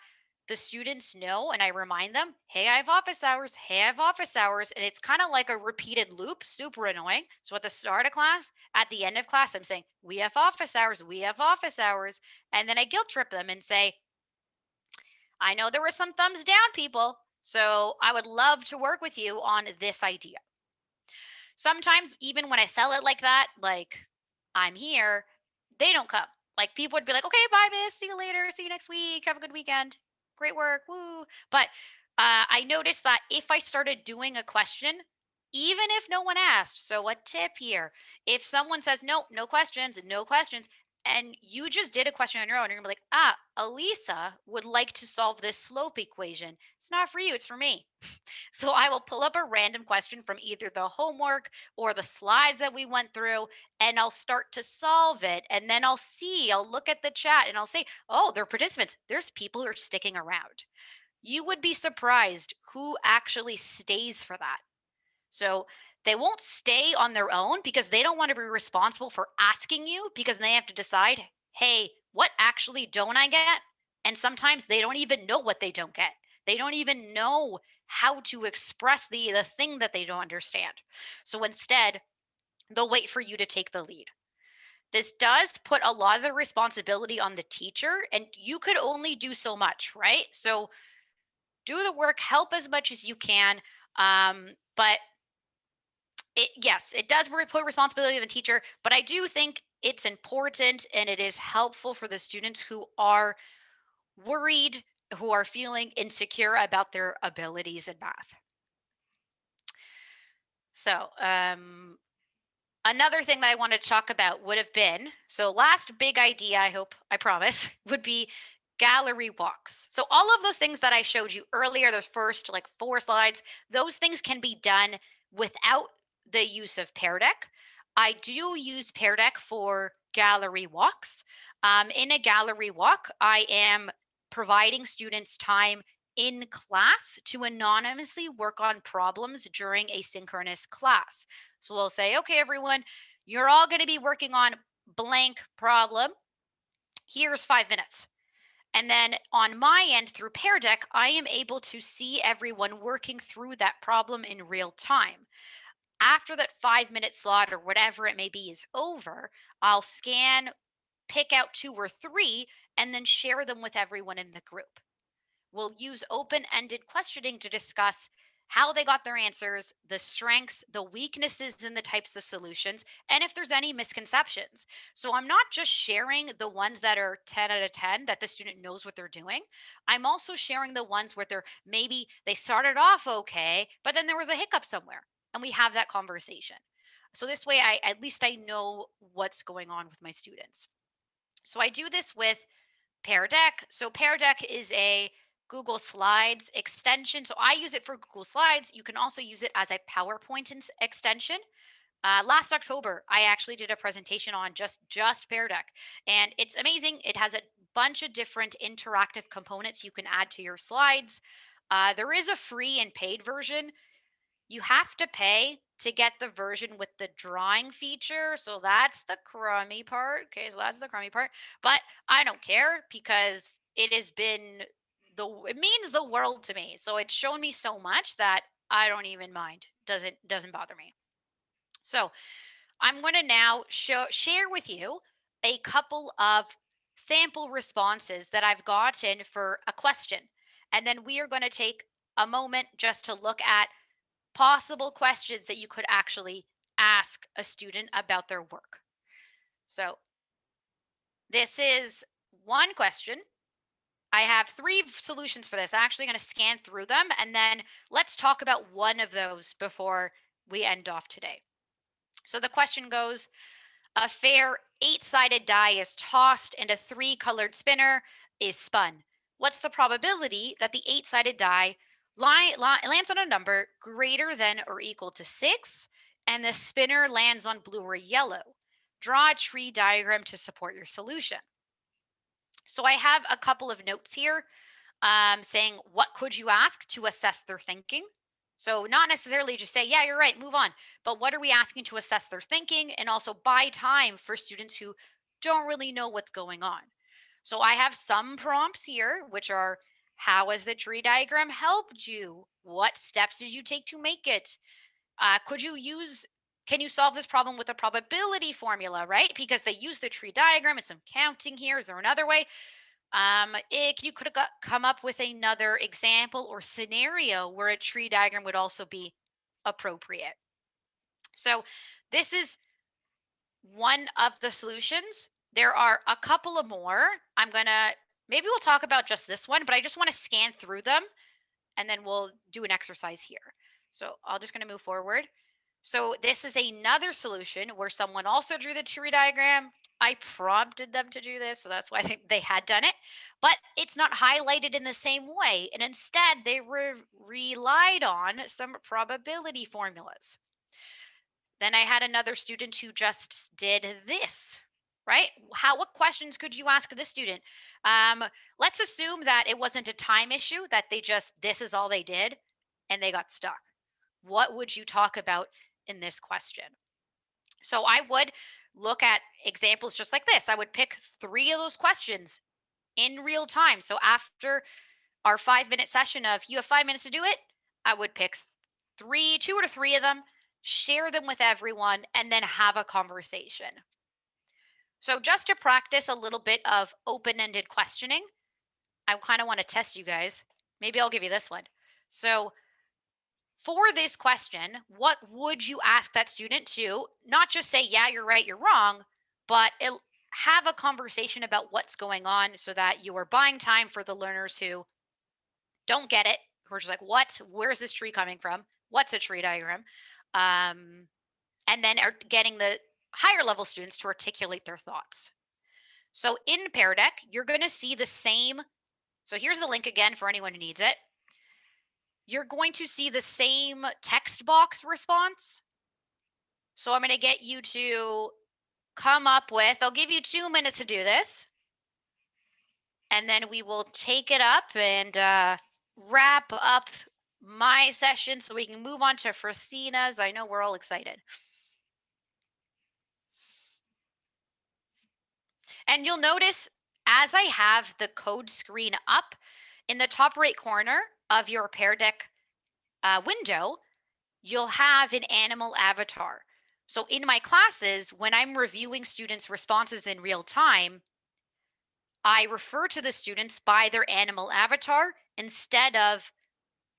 the students know and I remind them, hey, I have office hours. Hey, I have office hours. And it's kind of like a repeated loop, super annoying. So at the start of class, at the end of class, I'm saying, we have office hours. We have office hours. And then I guilt trip them and say, I know there were some thumbs down people. So I would love to work with you on this idea. Sometimes, even when I sell it like that, like I'm here, they don't come. Like people would be like, okay, bye, miss. See you later. See you next week. Have a good weekend. Great work. Woo. But I noticed that if I started doing a question, even if no one asked, so a tip here, if someone says, no, no questions, no questions, and you just did a question on your own, you're gonna be like, Elisa would like to solve this slope equation. It's not for you, it's for me. So I will pull up a random question from either the homework or the slides that we went through, and I'll start to solve it. And then I'll look at the chat and I'll say, oh, they're participants. There's people who are sticking around. You would be surprised who actually stays for that. So they won't stay on their own because they don't want to be responsible for asking you because they have to decide, hey, what actually don't I get? And sometimes they don't even know what they don't get. They don't even know how to express the thing that they don't understand. So instead, they'll wait for you to take the lead. this does put a lot of the responsibility on the teacher, and you could only do so much, right? So do the work, help as much as you can. But yes, it does put responsibility on the teacher, but I do think it's important and it is helpful for the students who are worried, who are feeling insecure about their abilities in math. So, another thing that I wanted to talk about would have been, so last big idea, I promise, would be gallery walks. So all of those things that I showed you earlier, those first like 4 slides, those things can be done without the use of Pear Deck. I do use Pear Deck for gallery walks. In a gallery walk, I am providing students time in class to anonymously work on problems during a synchronous class. So we'll say, okay, everyone, you're all going to be working on blank problem. Here's 5 minutes. And then on my end through Pear Deck, I am able to see everyone working through that problem in real time. After that 5 minute slot or whatever it may be is over, I'll scan, pick out 2 or 3, and then share them with everyone in the group. We'll use open-ended questioning to discuss how they got their answers, the strengths, the weaknesses in the types of solutions, and if there's any misconceptions. So I'm not just sharing the ones that are 10 out of 10 that the student knows what they're doing. I'm also sharing the ones where maybe they started off okay, but then there was a hiccup somewhere and we have that conversation. So this way at least I know what's going on with my students. So I do this with Pear Deck. So Pear Deck is a Google Slides extension. So I use it for Google Slides. You can also use it as a PowerPoint extension. Last October, I actually did a presentation on just Pear Deck, and it's amazing. It has a bunch of different interactive components you can add to your slides. There is a free and paid version. You have to pay to get the version with the drawing feature. So that's the crummy part. Okay, so that's the crummy part. But I don't care because it means the world to me. So it's shown me so much that I don't even mind. Doesn't bother me. So I'm going to now share with you a couple of sample responses that I've gotten for a question. And then we are going to take a moment just to look at possible questions that you could actually ask a student about their work. So this is one question. I have 3 solutions for this. I'm actually going to scan through them and then let's talk about one of those before we end off today. So the question goes, a fair 8-sided die is tossed and a 3-colored spinner is spun. What's the probability that the 8-sided die lands on a number greater than or equal to 6 and the spinner lands on blue or yellow? Draw a tree diagram to support your solution. So I have a couple of notes here saying what could you ask to assess their thinking. So not necessarily just say, yeah, you're right, move on. But what are we asking to assess their thinking and also buy time for students who don't really know what's going on? So I have some prompts here, which are, how has the tree diagram helped you? What steps did you take to make it? Can you solve this problem with a probability formula, right? Because they use the tree diagram and some counting here. Is there another way? You could have come up with another example or scenario where a tree diagram would also be appropriate. So this is one of the solutions. There are a couple of more. Maybe we'll talk about just this one, but I just want to scan through them and then we'll do an exercise here. So I'm just going to move forward. So this is another solution where someone also drew the tree diagram. I prompted them to do this, so that's why I think they had done it, but it's not highlighted in the same way. And instead, they relied on some probability formulas. Then I had another student who just did this, right? What questions could you ask this student? Let's assume that it wasn't a time issue, that this is all they did and they got stuck. What would you talk about in this question? So I would look at examples just like this. I would pick 3 of those questions in real time. So after our 5-minute session of you have 5 minutes to do it, I would pick 2 or 3 of them, share them with everyone, and then have a conversation. So just to practice a little bit of open-ended questioning, I kind of want to test you guys. Maybe I'll give you this one. So for this question, what would you ask that student to not just say, yeah, you're right, you're wrong, but have a conversation about what's going on so that you are buying time for the learners who don't get it, who are just like, what? Where's this tree coming from? What's a tree diagram? Um, and then are getting the higher level students to articulate their thoughts. So in Pear Deck, you're going to see the same. So here's the link again for anyone who needs it. You're going to see the same text box response. So I'm going to get you to come up with, I'll give you 2 minutes to do this. And then we will take it up and wrap up my session so we can move on to Fracina's. I know we're all excited. And you'll notice as I have the code screen up in the top right corner of your Pear Deck window, you'll have an animal avatar. So in my classes, when I'm reviewing students' responses in real time, I refer to the students by their animal avatar instead of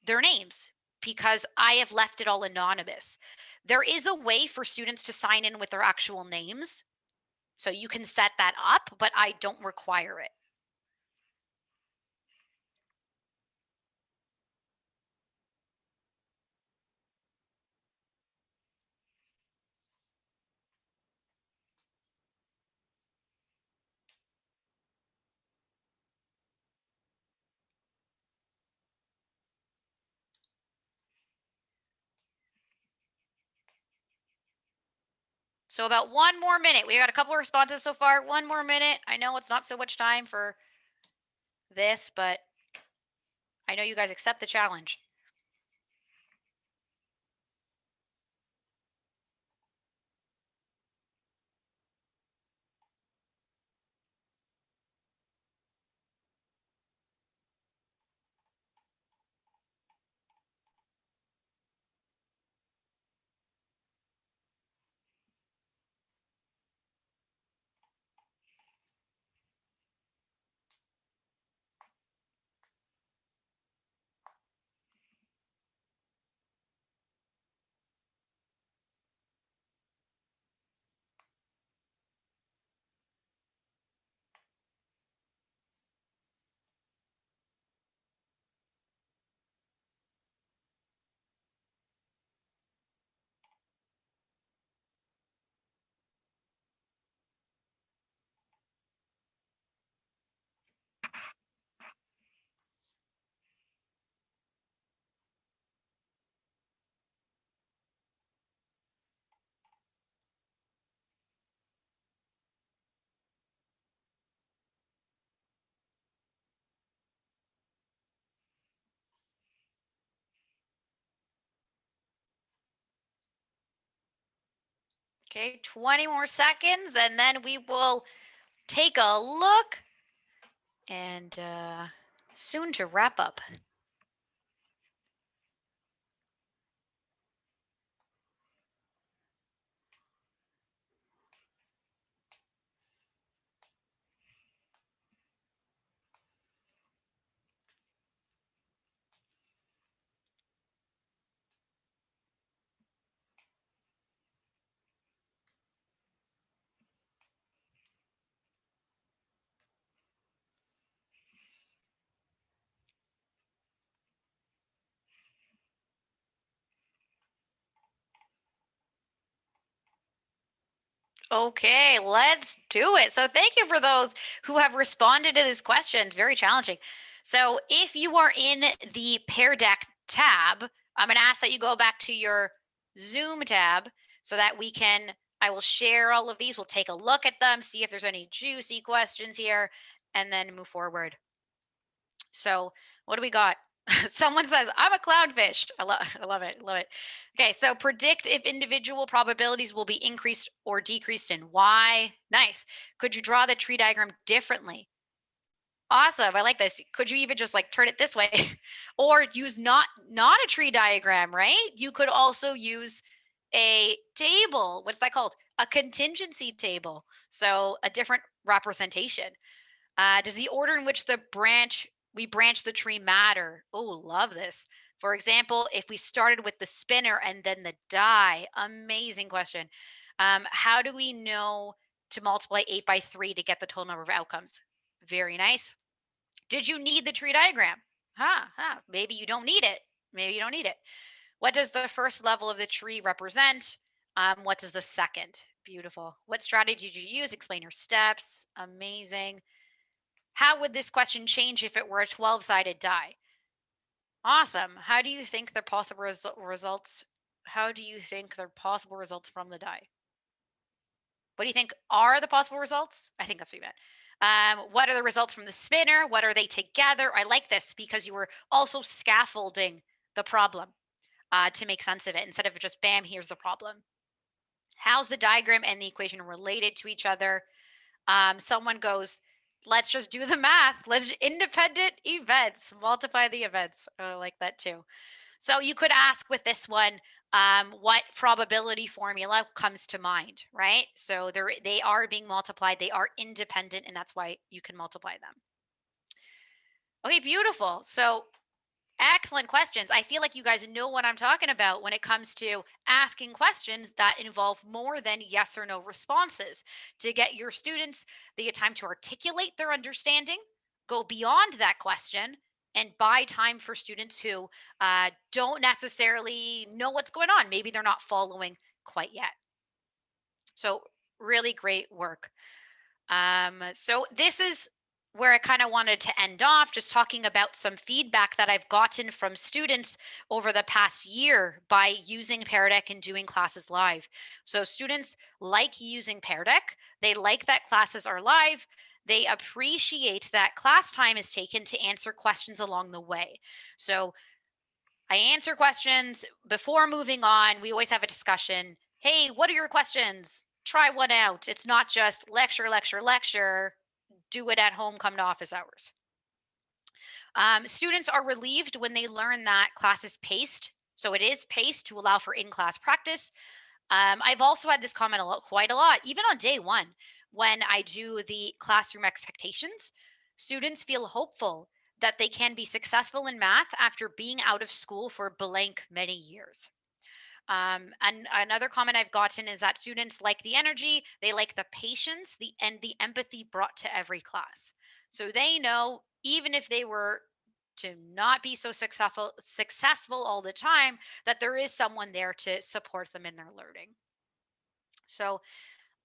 their names because I have left it all anonymous. There is a way for students to sign in with their actual names. So you can set that up, but I don't require it. So about 1 more minute. We got a couple of responses so far. 1 more minute. I know it's not so much time for this, but I know you guys accept the challenge. Okay, 20 more seconds, and then we will take a look and soon to wrap up. Okay, let's do it. So thank you for those who have responded to this question. It's very challenging. So if you are in the Pear Deck tab, I'm going to ask that you go back to your Zoom tab so that I will share all of these. We'll take a look at them, see if there's any juicy questions here, and then move forward. So what do we got? Someone says, I'm a clownfish. I love it. Love it. Okay, so predict if individual probabilities will be increased or decreased and why. Nice. Could you draw the tree diagram differently? Awesome. I like this. Could you even just like turn it this way or use not a tree diagram, right? You could also use a table. What's that called? A contingency table, so a different representation. Does the order in which we branch the tree matter? Oh, love this. For example, if we started with the spinner and then the die, amazing question. How do we know to multiply 8 by 3 to get the total number of outcomes? Very nice. Did you need the tree diagram? Maybe you don't need it. Maybe you don't need it. What does the first level of the tree represent? What does the second? Beautiful. What strategy did you use? Explain your steps. Amazing. How would this question change if it were a 12-sided die? Awesome. How do you think the possible results? How do you think the possible results from the die? What do you think are the possible results? I think that's what you meant. What are the results from the spinner? What are they together? I like this because you were also scaffolding the problem to make sense of it instead of just bam, here's the problem. How's the diagram and the equation related to each other? Someone goes, let's just do the math. Let's independent events, multiply the events. I like that too. So you could ask with this one, what probability formula comes to mind, right? So they are being multiplied. They are independent, and that's why you can multiply them. Okay, beautiful. So excellent questions. I feel like you guys know what I'm talking about when it comes to asking questions that involve more than yes or no responses to get your students the time to articulate their understanding, go beyond that question, and buy time for students who don't necessarily know what's going on. Maybe they're not following quite yet. So, really great work. So this is where I kind of wanted to end off, just talking about some feedback that I've gotten from students over the past year by using Pear Deck and doing classes live. So students like using Pear Deck. They like that classes are live. They appreciate that class time is taken to answer questions along the way. So I answer questions before moving on. We always have a discussion. Hey, what are your questions? Try one out. It's not just lecture, lecture, lecture. Do it at home, come to office hours. Students are relieved when they learn that class is paced. So it is paced to allow for in-class practice. I've also had this comment quite a lot, even on day one, when I do the classroom expectations. Students feel hopeful that they can be successful in math after being out of school for blank many years. And another comment I've gotten is that students like the energy, they like the patience, and the empathy brought to every class. So they know even if they were to not be so successful all the time, that there is someone there to support them in their learning. So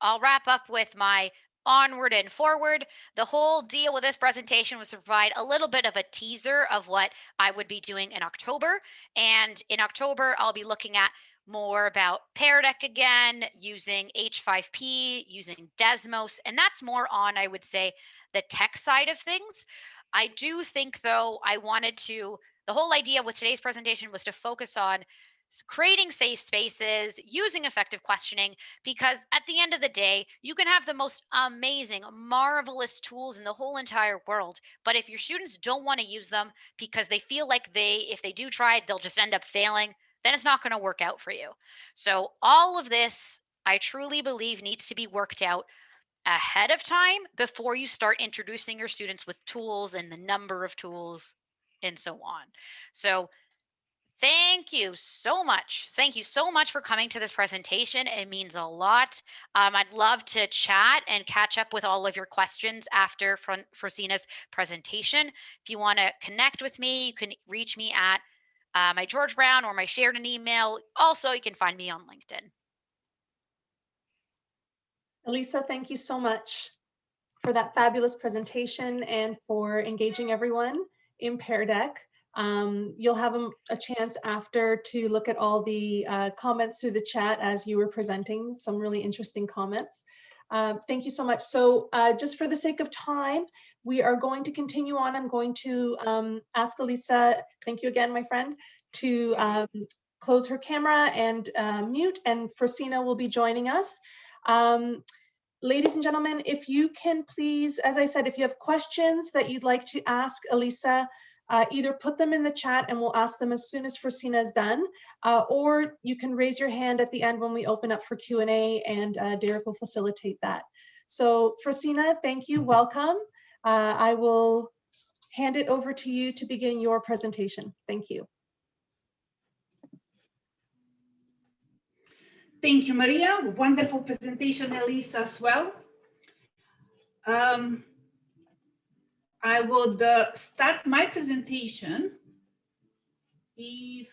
I'll wrap up with my onward and forward. The whole deal with this presentation was to provide a little bit of a teaser of what I would be doing in October. And in October, I'll be looking at more about Pear Deck again, using H5P, using Desmos, and that's more on, I would say, the tech side of things. I do think, though, the whole idea with today's presentation was to focus on creating safe spaces, using effective questioning, because at the end of the day, you can have the most amazing, marvelous tools in the whole entire world. But if your students don't want to use them because they feel like if they do try it, they'll just end up failing, then it's not going to work out for you. So all of this, I truly believe, needs to be worked out ahead of time before you start introducing your students with tools and the number of tools and so on. So thank you so much. Thank you so much for coming to this presentation. It means a lot. I'd love to chat and catch up with all of your questions after Frosina's presentation. If you want to connect with me, you can reach me at my George Brown or my Sheridan email. Also, you can find me on LinkedIn. Elisa, thank you so much for that fabulous presentation and for engaging everyone in Pear Deck. You'll have a chance after to look at all the comments through the chat as you were presenting, some really interesting comments. Thank you so much. So just for the sake of time, we are going to continue on. I'm going to ask Elisa, thank you again, my friend, to close her camera and mute, and Frosina will be joining us. Ladies and gentlemen, if you can please, as I said, if you have questions that you'd like to ask Elisa, either put them in the chat and we'll ask them as soon as Frosina is done, or you can raise your hand at the end when we open up for Q&A, and Derek will facilitate that. So Frosina, thank you, welcome. I will hand it over to you to begin your presentation. Thank you. Thank you, Maria. Wonderful presentation, Elisa, as well. I would start my presentation if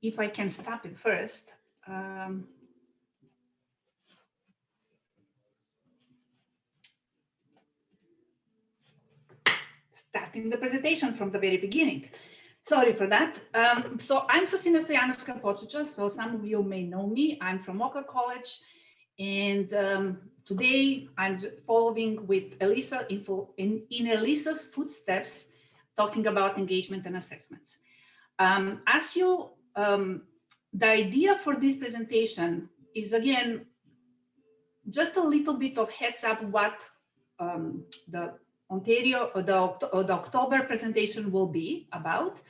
if I can stop it first. Starting the presentation from the very beginning. Sorry for that. So I'm Frosina Stojanovska-Počića, so some of you may know me. I'm from Oka College, and today I'm following with Elisa in Elisa's footsteps, talking about engagement and assessments. The idea for this presentation is, again, just a little bit of heads up what the Ontario or the October presentation will be about.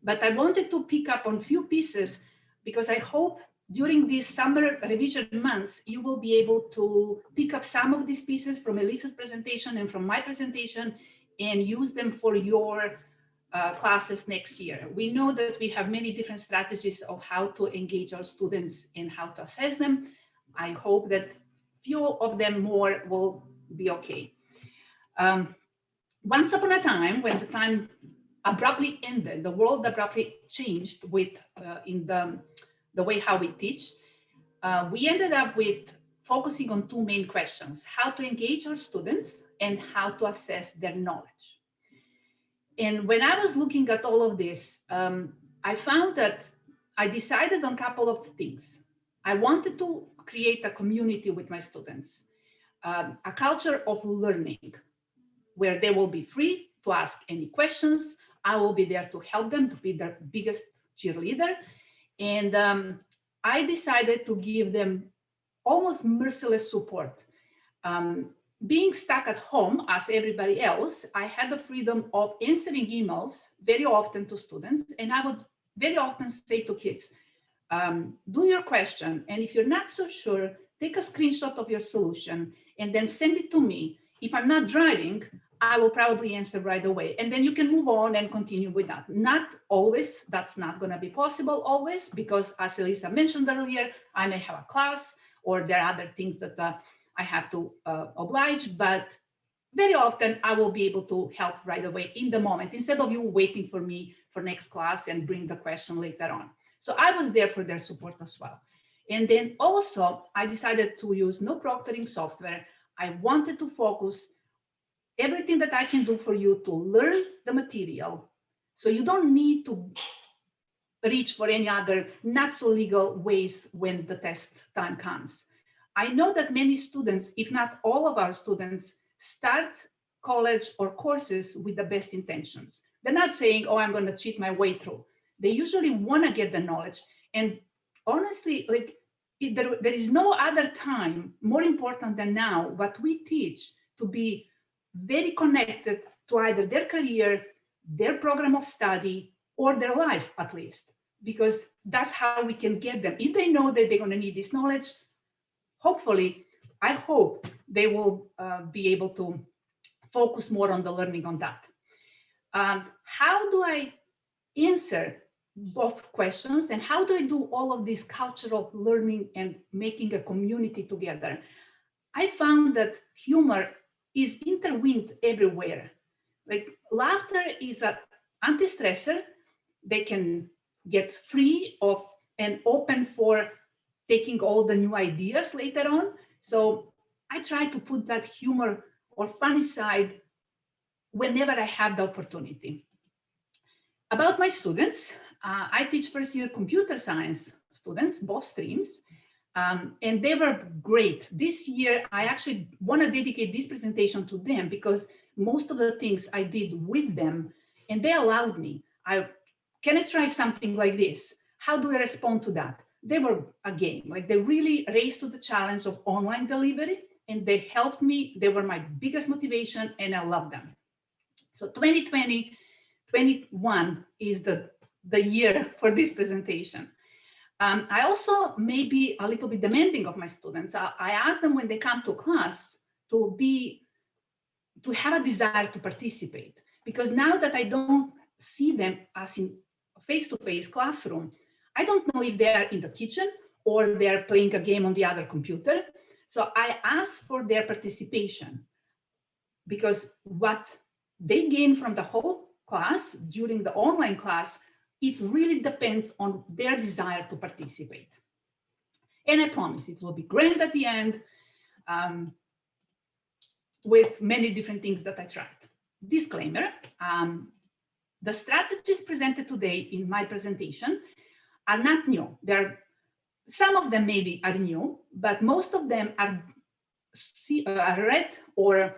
But I wanted to pick up on a few pieces because I hope during these summer revision months, you will be able to pick up some of these pieces from Elisa's presentation and from my presentation and use them for your classes next year. We know that we have many different strategies of how to engage our students and how to assess them. I hope that few of them more will be okay. Once upon a time, when the time abruptly ended, the world abruptly changed with in the way how we teach. We ended up with focusing on two main questions: how to engage our students and how to assess their knowledge. And when I was looking at all of this, I found that I decided on a couple of things. I wanted to create a community with my students, a culture of learning, where they will be free to ask any questions. I will be there to help them, to be their biggest cheerleader. And I decided to give them almost merciless support. Being stuck at home as everybody else, I had the freedom of answering emails very often to students. And I would very often say to kids, do your question. And if you're not so sure, take a screenshot of your solution and then send it to me. If I'm not driving, I will probably answer right away. And then you can move on and continue with that. Not always, that's not going to be possible always, because as Elisa mentioned earlier, I may have a class or there are other things that I have to oblige, but very often I will be able to help right away in the moment, instead of you waiting for me for next class and bring the question later on. So I was there for their support as well. And then also I decided to use no proctoring software. I wanted to focus everything that I can do for you to learn the material. So you don't need to reach for any other not so legal ways when the test time comes. I know that many students, if not all of our students, start college or courses with the best intentions. They're not saying, oh, I'm going to cheat my way through. They usually want to get the knowledge. And honestly, like there is no other time more important than now what we teach to be very connected to either their career, their program of study, or their life at least, because that's how we can get them. If they know that they're going to need this knowledge, hopefully, I hope they will be able to focus more on the learning on that. How do I answer both questions, and how do I do all of this cultural learning and making a community together? I found that humor is intertwined everywhere. Like laughter is an anti-stressor. They can get free of and open for taking all the new ideas later on. So I try to put that humor or funny side whenever I have the opportunity. About my students, I teach first year computer science students, both streams. And they were great. This year, I actually want to dedicate this presentation to them because most of the things I did with them, and they allowed me. Can I try something like this? How do I respond to that? they were a game. Like they really raised to the challenge of online delivery, and they helped me. They were my biggest motivation, and I love them. So 2020, 21 is the year for this presentation. I also may be a little bit demanding of my students. I ask them when they come to class to have a desire to participate, because now that I don't see them as in face-to-face classroom, I don't know if they are in the kitchen or they're playing a game on the other computer. So I ask for their participation, because what they gain from the whole class during the online class, it really depends on their desire to participate. And I promise it will be grand at the end, with many different things that I tried. Disclaimer, the strategies presented today in my presentation are not new. Some of them maybe are new, but most of them are read or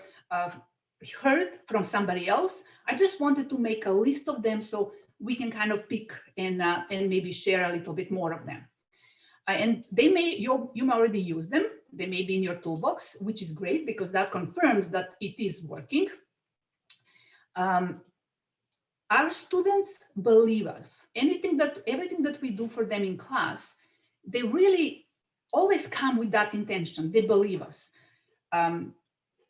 heard from somebody else. I just wanted to make a list of them so we can kind of pick and maybe share a little bit more of them. And they you may already use them. They may be in your toolbox, which is great because that confirms that it is working. Our students believe us. Everything that we do for them in class, they really always come with that intention. They believe us. And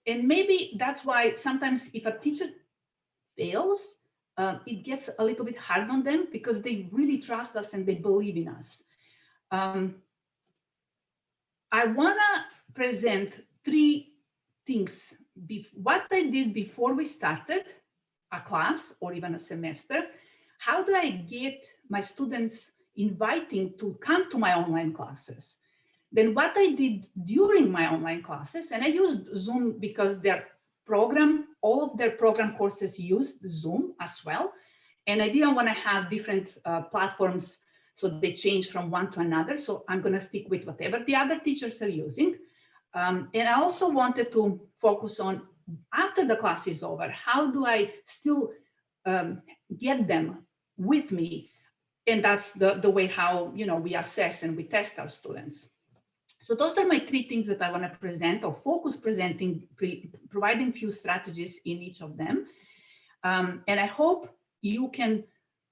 maybe that's why sometimes if a teacher fails, it gets a little bit hard on them because they really trust us and they believe in us. I want to present three things. What I did before we started a class or even a semester. How do I get my students inviting to come to my online classes? Then what I did during my online classes, and I used Zoom because all of their program courses used Zoom as well. And I didn't want to have different platforms, so they change from one to another. So I'm going to stick with whatever the other teachers are using. And I also wanted to focus on, after the class is over, how do I still get them with me? And that's the way how we assess and we test our students. So those are my three things that I want to present, or focus presenting, providing few strategies in each of them. And I hope you can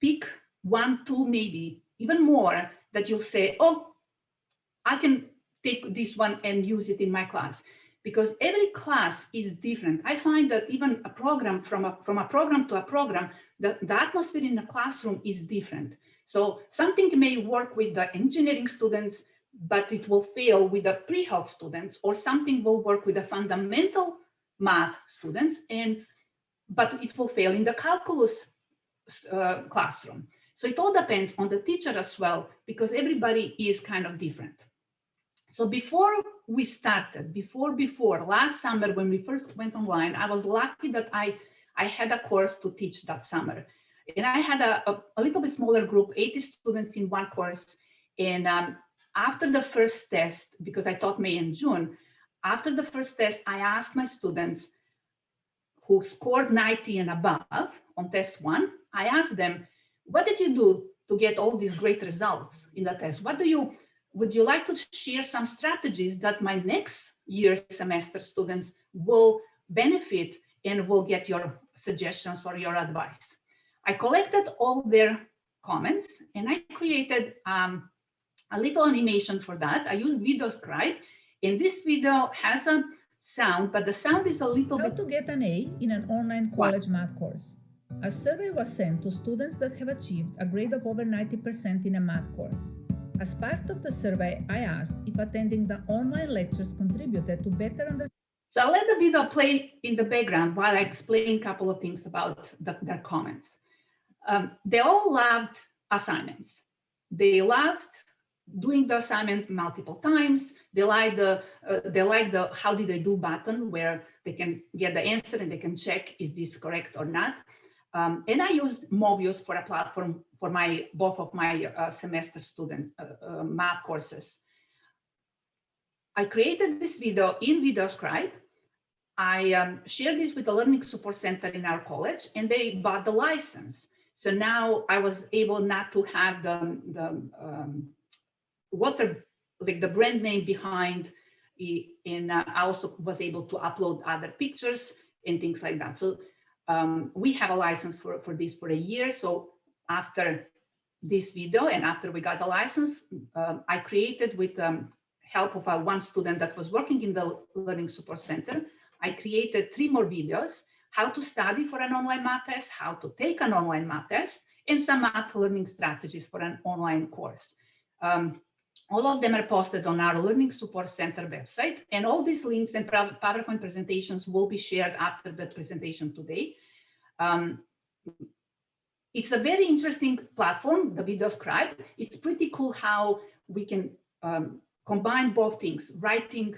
pick one, two, maybe even more that you'll say, oh, I can take this one and use it in my class. Because every class is different. I find that even a program from a program to a program, the atmosphere in the classroom is different. So something may work with the engineering students, but it will fail with the pre-health students, or something will work with the fundamental math students, but it will fail in the calculus classroom. So it all depends on the teacher as well, because everybody is kind of different. So before we started, before last summer, when we first went online, I was lucky that I had a course to teach that summer. And I had a little bit smaller group, 80 students in one course. And after the first test, because I taught May and June, after the first test, I asked my students who scored 90 and above on test one, I asked them, what did you do to get all these great results in the test? Would you like to share some strategies that my next year's semester students will benefit and will get your suggestions or your advice? I collected all their comments and I created a little animation for that. I used Video Scribe, and this video has a sound, but the sound is a little bit... How to get an A in an online college math course. A survey was sent to students that have achieved a grade of over 90% in a math course. As part of the survey, I asked if attending the online lectures contributed to better understand. So I'll let the video play in the background while I explain a couple of things about their comments. They all loved assignments. They loved doing the assignment multiple times. They like the how did they do button, where they can get the answer and they can check is this correct or not. And I used Mobius for a platform for both of my semester student math courses. I created this video in Video Scribe. I shared this with the Learning Support Center in our college, and they bought the license. So now I was able not to have the like the brand name behind it, and I also was able to upload other pictures and things like that. So we have a license for this for a year. So after this video and after we got the license, I created with help of one student that was working in the Learning Support Center, I created 3 more videos: how to study for an online math test, how to take an online math test, and some math learning strategies for an online course. All of them are posted on our Learning Support Center website, and all these links and PowerPoint presentations will be shared after the presentation today. It's a very interesting platform, the Video Scribe. It's pretty cool how we can combine both things: writing,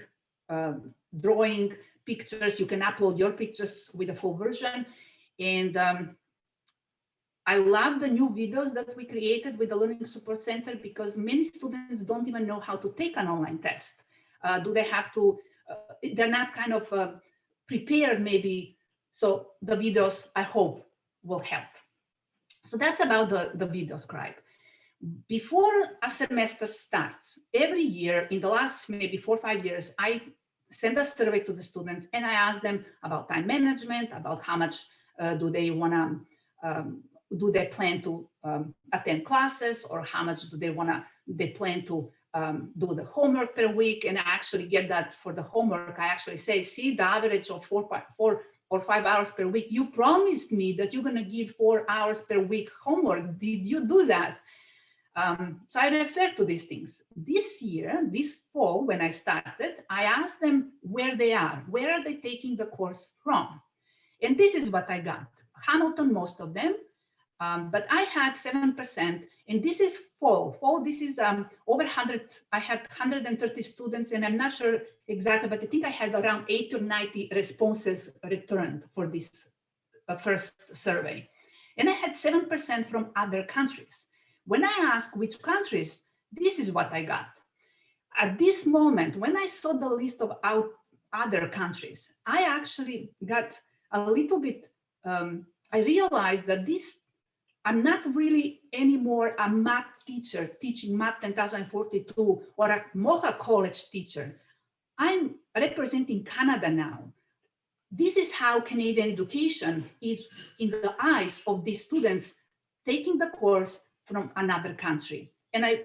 drawing, pictures. You can upload your pictures with a full version. And I love the new videos that we created with the Learning Support Center, because many students don't even know how to take an online test. Do they have to, they're not kind of prepared maybe. So the videos, I hope, will help. So that's about the Video Scribe. Before a semester starts, every year in the last maybe 4 or 5 years, I send a survey to the students and I ask them about time management, about how much do they want to, do they plan to attend classes, or how much do they plan to do the homework per week. And I actually get that for the homework. I actually say, see, the average of 4 or 5 hours per week. You promised me that you're going to give 4 hours per week homework. Did you do that? So I refer to these things. This year, this fall, when I started, I asked them where they are. Where are they taking the course from? And this is what I got. Hamilton, most of them. But I had 7%, and this is fall. Fall, this is over 100. I had 130 students, and I'm not sure exactly, but I think I had around 80 or 90 responses returned for this first survey. And I had 7% from other countries. When I asked which countries, this is what I got. At this moment, when I saw the list of other countries, I actually got a little bit, I realized that I'm not really anymore a math teacher teaching Math 10,042 or a Mocha College teacher. I'm representing Canada now. This is how Canadian education is in the eyes of these students taking the course from another country. And I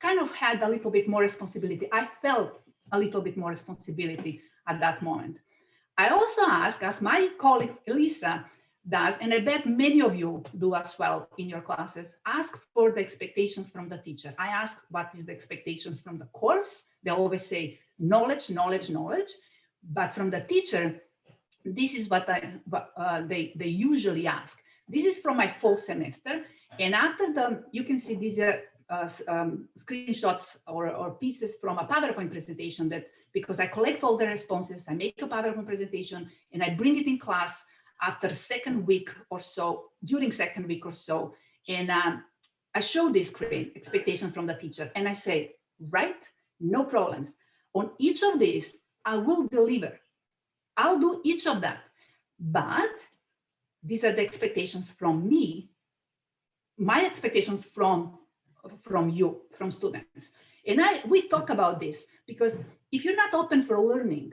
kind of had a little bit more responsibility. I felt a little bit more responsibility at that moment. I also asked, as my colleague Elisa does, and I bet many of you do as well in your classes, ask for the expectations from the teacher. I ask what is the expectations from the course. They always say knowledge, knowledge, knowledge. But from the teacher, this is what they usually ask. This is from my fall semester. And after you can see these screenshots or pieces from a PowerPoint presentation, that because I collect all the responses, I make a PowerPoint presentation and I bring it in class after second week or so, during second week or so. And I show these expectations from the teacher and I say, right, no problems. On each of these, I will deliver. I'll do each of that. But these are the expectations from me, my expectations from you, from students. And we talk about this because if you're not open for learning,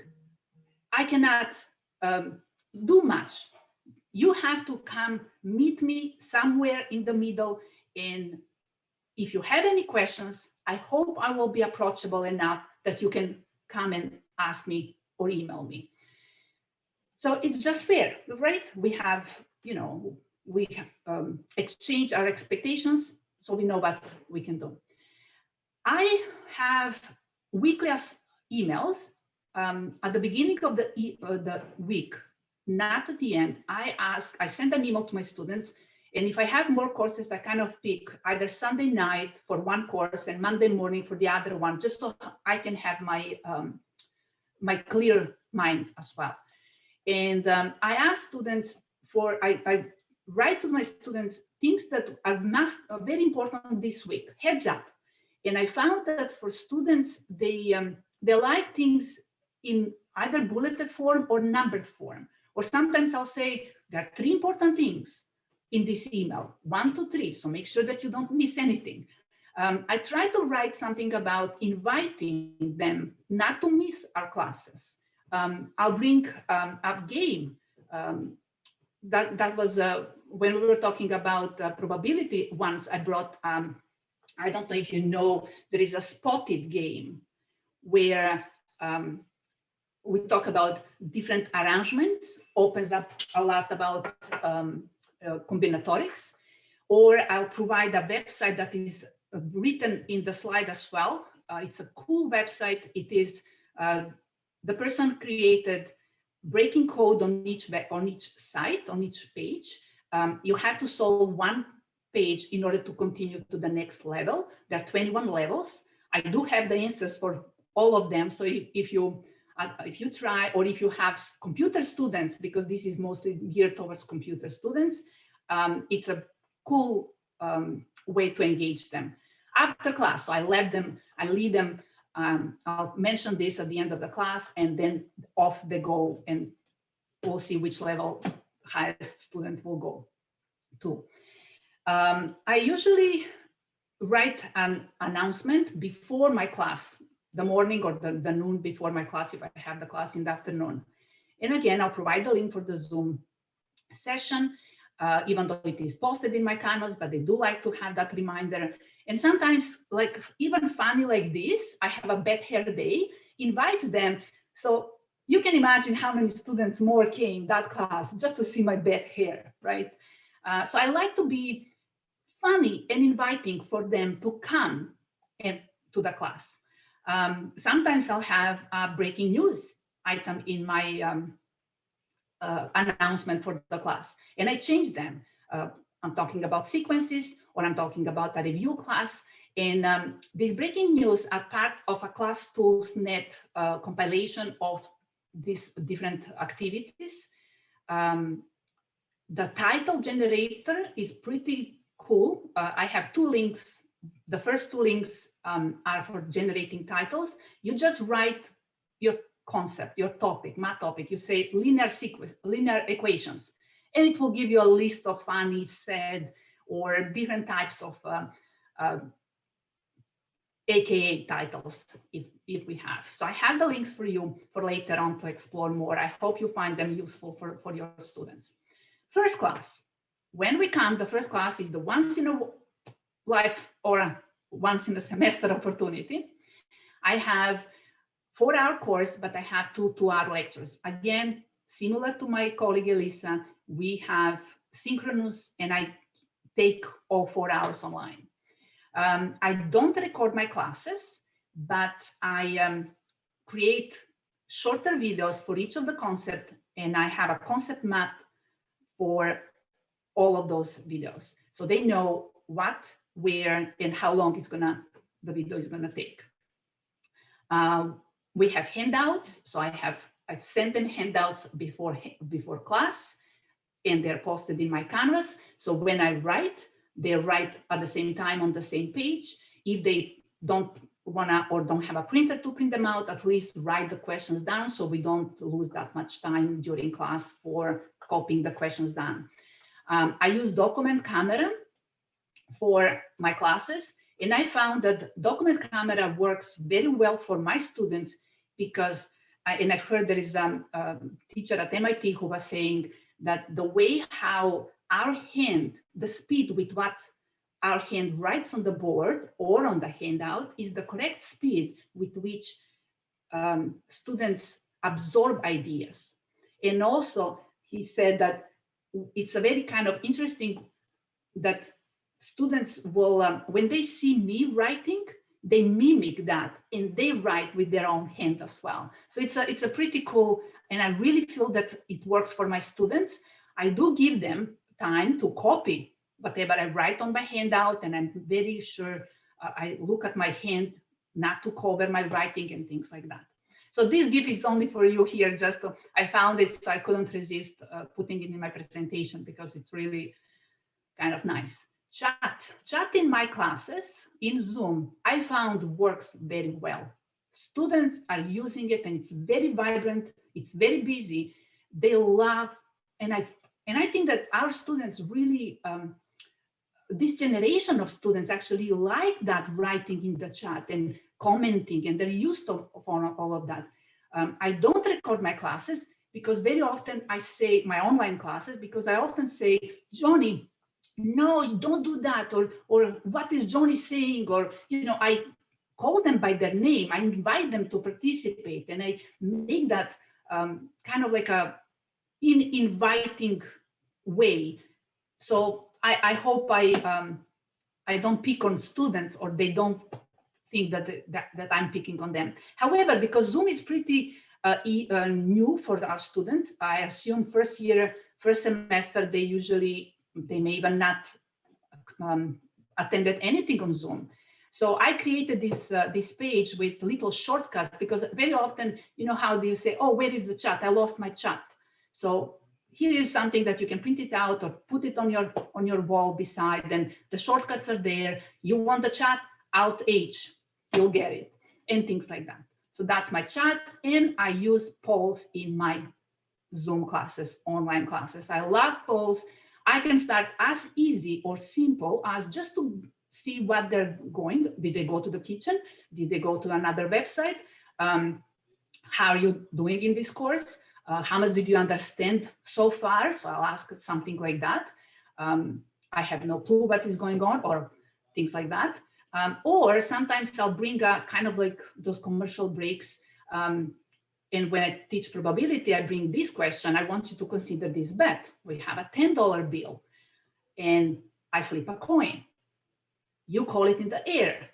I cannot do much. You have to come meet me somewhere in the middle. And if you have any questions, I hope I will be approachable enough that you can come and ask me or email me. So it's just fair, right? We have, we exchange our expectations so we know what we can do. I have weekly emails at the beginning of the week, not at the end. I send an email to my students, and if I have more courses, I kind of pick either Sunday night for one course and Monday morning for the other one, just so I can have my my clear mind as well. And I ask students I write to my students things that are very important this week, heads up. And I found that for students, they like things in either bulleted form or numbered form. Or sometimes I'll say, there are 3 important things in this email, 1 to 3. So make sure that you don't miss anything. I try to write something about inviting them not to miss our classes. I'll bring up game. That was when we were talking about probability. Once I brought, I don't know if you know, there is a spotted game where we talk about different arrangements, opens up a lot about combinatorics, or I'll provide a website that is written in the slide as well. It's a cool website. It is, the person created breaking code on each site, on each page. You have to solve one page in order to continue to the next level. There are 21 levels. I do have the answers for all of them. So if you try, or if you have computer students, because this is mostly geared towards computer students, it's a cool way to engage them. After class, so I lead them, I'll mention this at the end of the class, and then off they go, and we'll see which level highest student will go to. I usually write an announcement before my class, the morning or the noon before my class, if I have the class in the afternoon. And again, I'll provide the link for the Zoom session, even though it is posted in my Canvas, but they do like to have that reminder. And sometimes, like even funny like this, I have a bad hair day, invites them. So you can imagine how many students more came that class just to see my bad hair, right? So I like to be funny and inviting for them to come to the class. Sometimes I'll have a breaking news item in my announcement for the class, and I change them. I'm talking about sequences, or I'm talking about a review class, and these breaking news are part of a class tools net compilation of these different activities. The title generator is pretty cool. I have two links. The first two links are for generating titles. You just write your concept, your topic, math topic. You say linear equations, and it will give you a list of funny, sad, or different types of AKA titles if we have. So I have the links for you for later on to explore more. I hope you find them useful for your students. First class. When we come, the first class is the once in a life or a once in a semester opportunity. I have 4-hour course, but I have 2 2-hour lectures. Again, similar to my colleague Elisa, we have synchronous, and I take all 4 hours online. I don't record my classes, but I create shorter videos for each of the concepts, and I have a concept map for all of those videos. So they know what, where, and how long the video is gonna take. We have handouts, so I send them handouts before class, and they're posted in my Canvas. So when I write, they write at the same time on the same page. If they don't wanna or don't have a printer to print them out, at least write the questions down so we don't lose that much time during class for copying the questions down. I use Document Camera for my classes, and I found that Document Camera works very well for my students because, and I've heard there is a teacher at MIT who was saying that the way how our hand, the speed with what our hand writes on the board or on the handout is the correct speed with which students absorb ideas. And also, he said that it's a very kind of interesting that students will, when they see me writing, they mimic that and they write with their own hand as well. So it's a pretty cool, and I really feel that it works for my students. I do give them time to copy whatever I write on my handout, and I'm very sure I look at my hand not to cover my writing and things like that. So this gift is only for you here. I found it, so I couldn't resist putting it in my presentation because it's really kind of nice. Chat in my classes in Zoom, I found works very well. Students are using it, and it's very vibrant. It's very busy. They love, and I think that our students really this generation of students actually like that writing in the chat and commenting, and they're used to all of that. I don't record my classes because very often I say my online classes, because I often say, Johnny, no, don't do that, or what is Johnny saying? Or, you know, I call them by their name. I invite them to participate, and I make that kind of like a inviting way. So I hope I don't pick on students, or they don't think that I'm picking on them. However, because Zoom is pretty new for our students, I assume first semester, they may even not attended anything on Zoom. So I created this page with little shortcuts, because very often, you know, how do you say, oh, where is the chat? I lost my chat. So here is something that you can print it out or put it on your wall beside, and the shortcuts are there. You want the chat? Alt H, you'll get it, and things like that. So that's my chat, and I use polls in my Zoom classes, online classes. I love polls. I can start as easy or simple as just to see what they're going. Did they go to the kitchen? Did they go to another website? How are you doing in this course? How much did you understand so far? So I'll ask something like that. I have no clue what is going on, or things like that. Or sometimes I'll bring a kind of like those commercial breaks. And when I teach probability, I bring this question. I want you to consider this bet. We have a $10 bill, and I flip a coin. You call it in the air.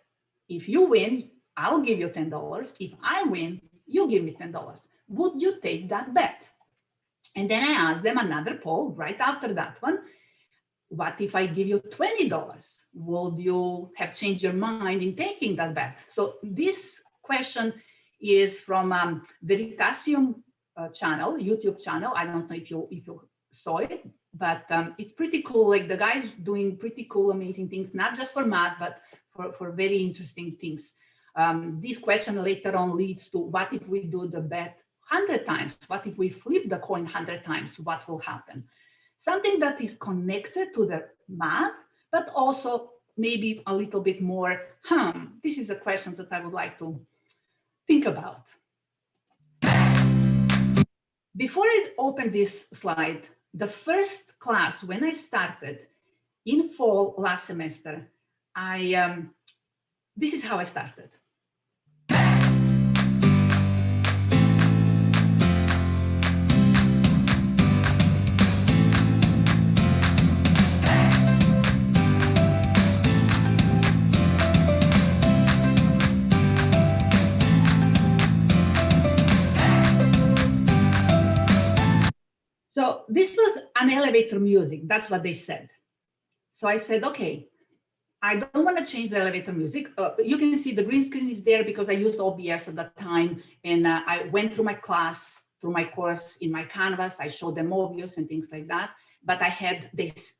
If you win, I'll give you $10. If I win, you give me $10. Would you take that bet? And then I ask them another poll right after that one. What if I give you $20? Would you have changed your mind in taking that bet? So this question is from Veritasium channel, YouTube channel. I don't know if you saw it, but it's pretty cool. Like, the guy's doing pretty cool, amazing things, not just for math, but for very interesting things. This question later on leads to, what if we do the bet 100 times? What if we flip the coin 100 times? What will happen? Something that is connected to the math, but also maybe a little bit more, this is a question that I would like to think about. Before I open this slide, the first class, when I started in fall last semester, this is how I started. So this was an elevator music. That's what they said. So I said, okay, I don't want to change the elevator music. You can see the green screen is there because I used OBS at that time. And I went through my class, through my course in my Canvas. I showed them Mobius and things like that. But I had,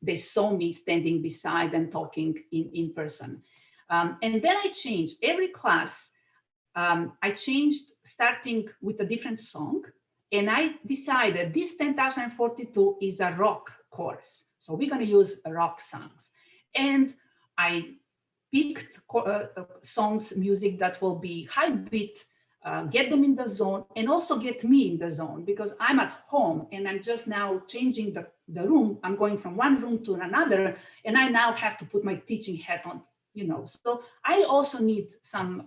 they saw me standing beside them talking in person. And then I changed every class. I changed starting with a different song. And I decided this 10,042 is a rock course. So we're going to use rock songs. And I picked songs, music that will be high beat, get them in the zone, and also get me in the zone, because I'm at home and I'm just now changing the room. I'm going from one room to another, and I now have to put my teaching hat on, you know. So I also need some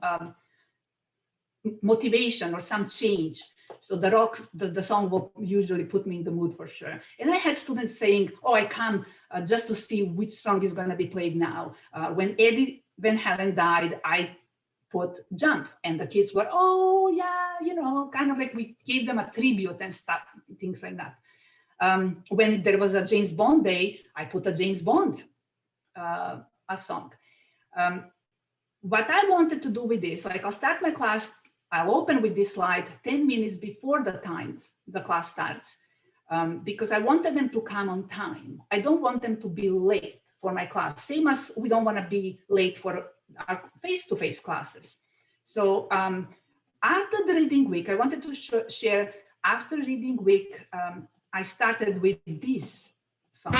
motivation or some change. So the song will usually put me in the mood for sure. And I had students saying, oh, I come just to see which song is going to be played now. When Eddie Van Halen died, I put Jump, and the kids were, oh yeah, you know, kind of like we gave them a tribute and stuff, things like that. When there was a James Bond day, I put a James Bond a song. What I wanted to do with this, like, I'll start my class, I'll open with this slide 10 minutes before the time the class starts, because I wanted them to come on time. I don't want them to be late for my class, same as we don't want to be late for our face-to-face classes. So after the reading week, I wanted to share, after reading week, I started with this song.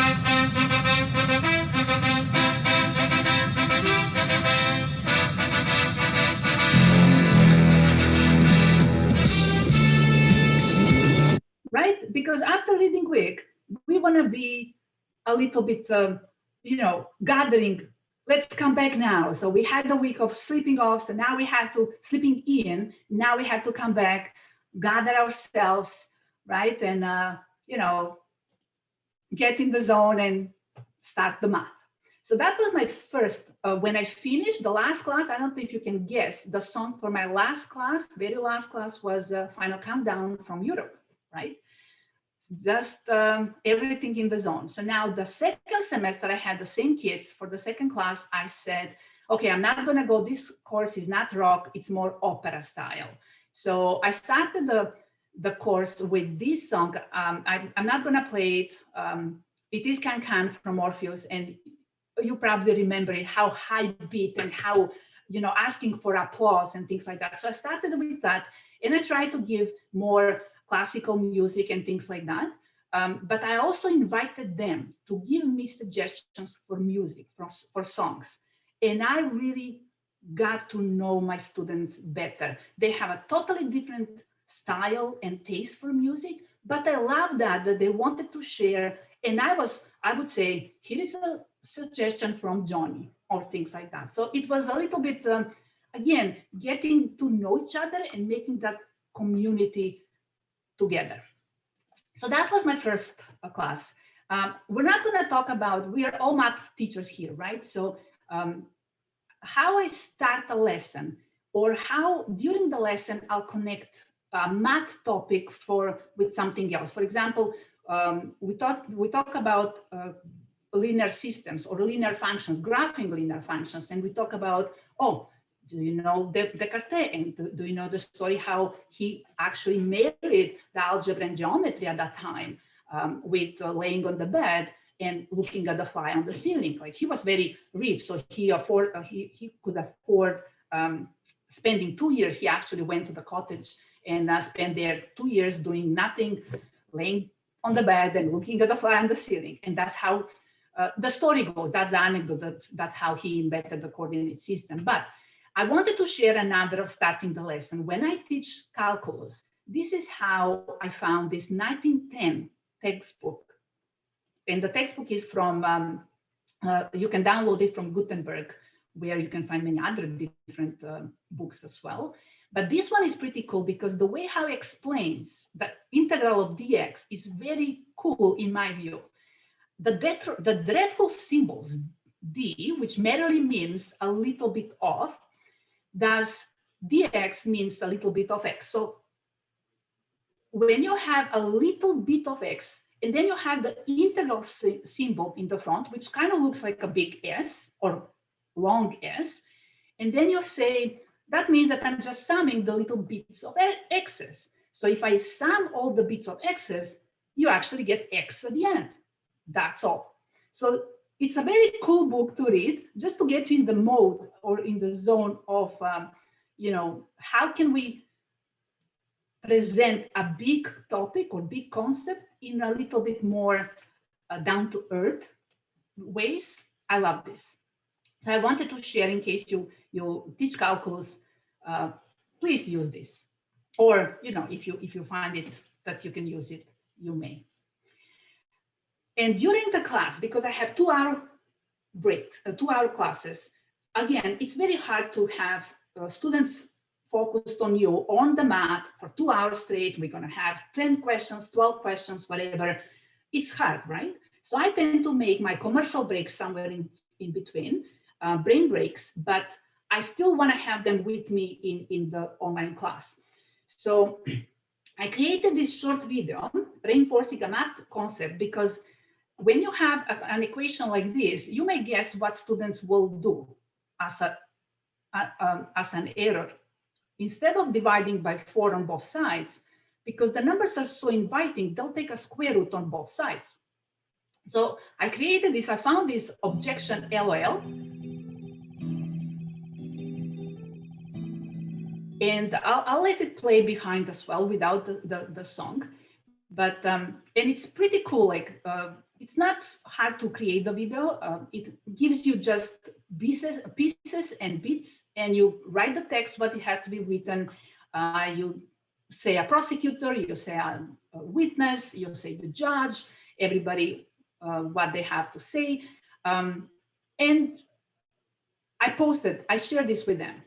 because after reading week, we want to be a little bit, gathering. Let's come back now. So we had a week of sleeping off. So now we have to sleeping in. Now we have to come back, gather ourselves, right? And, get in the zone and start the math. So that was my first, when I finished the last class, I don't think you can guess, the song for my last class, very last class was Final Countdown from Europe, right? Just everything in the zone. So now the second semester, I had the same kids. For the second class, I said, okay, I'm not gonna go, this course is not rock, it's more opera style. So I started the course with this song. I'm not gonna play it. It is Can Can from Orpheus, and you probably remember it, how high beat and how, asking for applause and things like that. So I started with that, and I tried to give more classical music and things like that. But I also invited them to give me suggestions for music, for songs. And I really got to know my students better. They have a totally different style and taste for music, but I love that they wanted to share. And I would say, here is a suggestion from Johnny, or things like that. So it was a little bit, again, getting to know each other and making that community together. So that was my first class. We're not going to talk about, we are all math teachers here, right? So how I start a lesson, or how during the lesson I'll connect a math topic with something else. For example, we talk about linear systems or linear functions, graphing linear functions, and we talk about, do you know Descartes? And do you know the story how he actually married the algebra and geometry at that time, with laying on the bed and looking at the fly on the ceiling? Like, he was very rich, so he could afford spending 2 years. He actually went to the cottage and spent there 2 years doing nothing, laying on the bed and looking at the fly on the ceiling. And that's how the story goes. That's the anecdote. That's how he invented the coordinate system. But I wanted to share another of starting the lesson. When I teach calculus, this is how I found this 1910 textbook. And the textbook is from, you can download it from Gutenberg, where you can find many other different books as well. But this one is pretty cool because the way how it explains the integral of dx is very cool in my view. The dreadful symbols, d, which merely means a little bit off, does dx means a little bit of x. So when you have a little bit of x, and then you have the integral symbol in the front, which kind of looks like a big S or long S, and then you say, that means that I'm just summing the little bits of x's. So if I sum all the bits of x's, you actually get x at the end. That's all. So it's a very cool book to read, just to get you in the mode or in the zone of, how can we present a big topic or big concept in a little bit more down to earth ways. I love this. So I wanted to share, in case you teach calculus, please use this. Or, if you find it that you can use it, you may. And during the class, because I have 2-hour breaks, 2-hour classes, again, it's very hard to have students focused on you on the math for 2 hours straight. We're going to have 10 questions, 12 questions, whatever. It's hard, right? So I tend to make my commercial breaks somewhere in between, brain breaks, but I still want to have them with me in the online class. So I created this short video reinforcing a math concept, because when you have an equation like this, you may guess what students will do as an error. Instead of dividing by 4 on both sides, because the numbers are so inviting, they'll take a square root on both sides. So I created this, I found this objection LOL. And I'll let it play behind as well without the song. But, and it's pretty cool. Like, it's not hard to create the video. It gives you just pieces and bits, and you write the text, what it has to be written. You say a prosecutor, you say a witness, you say the judge, everybody what they have to say. And I shared this with them.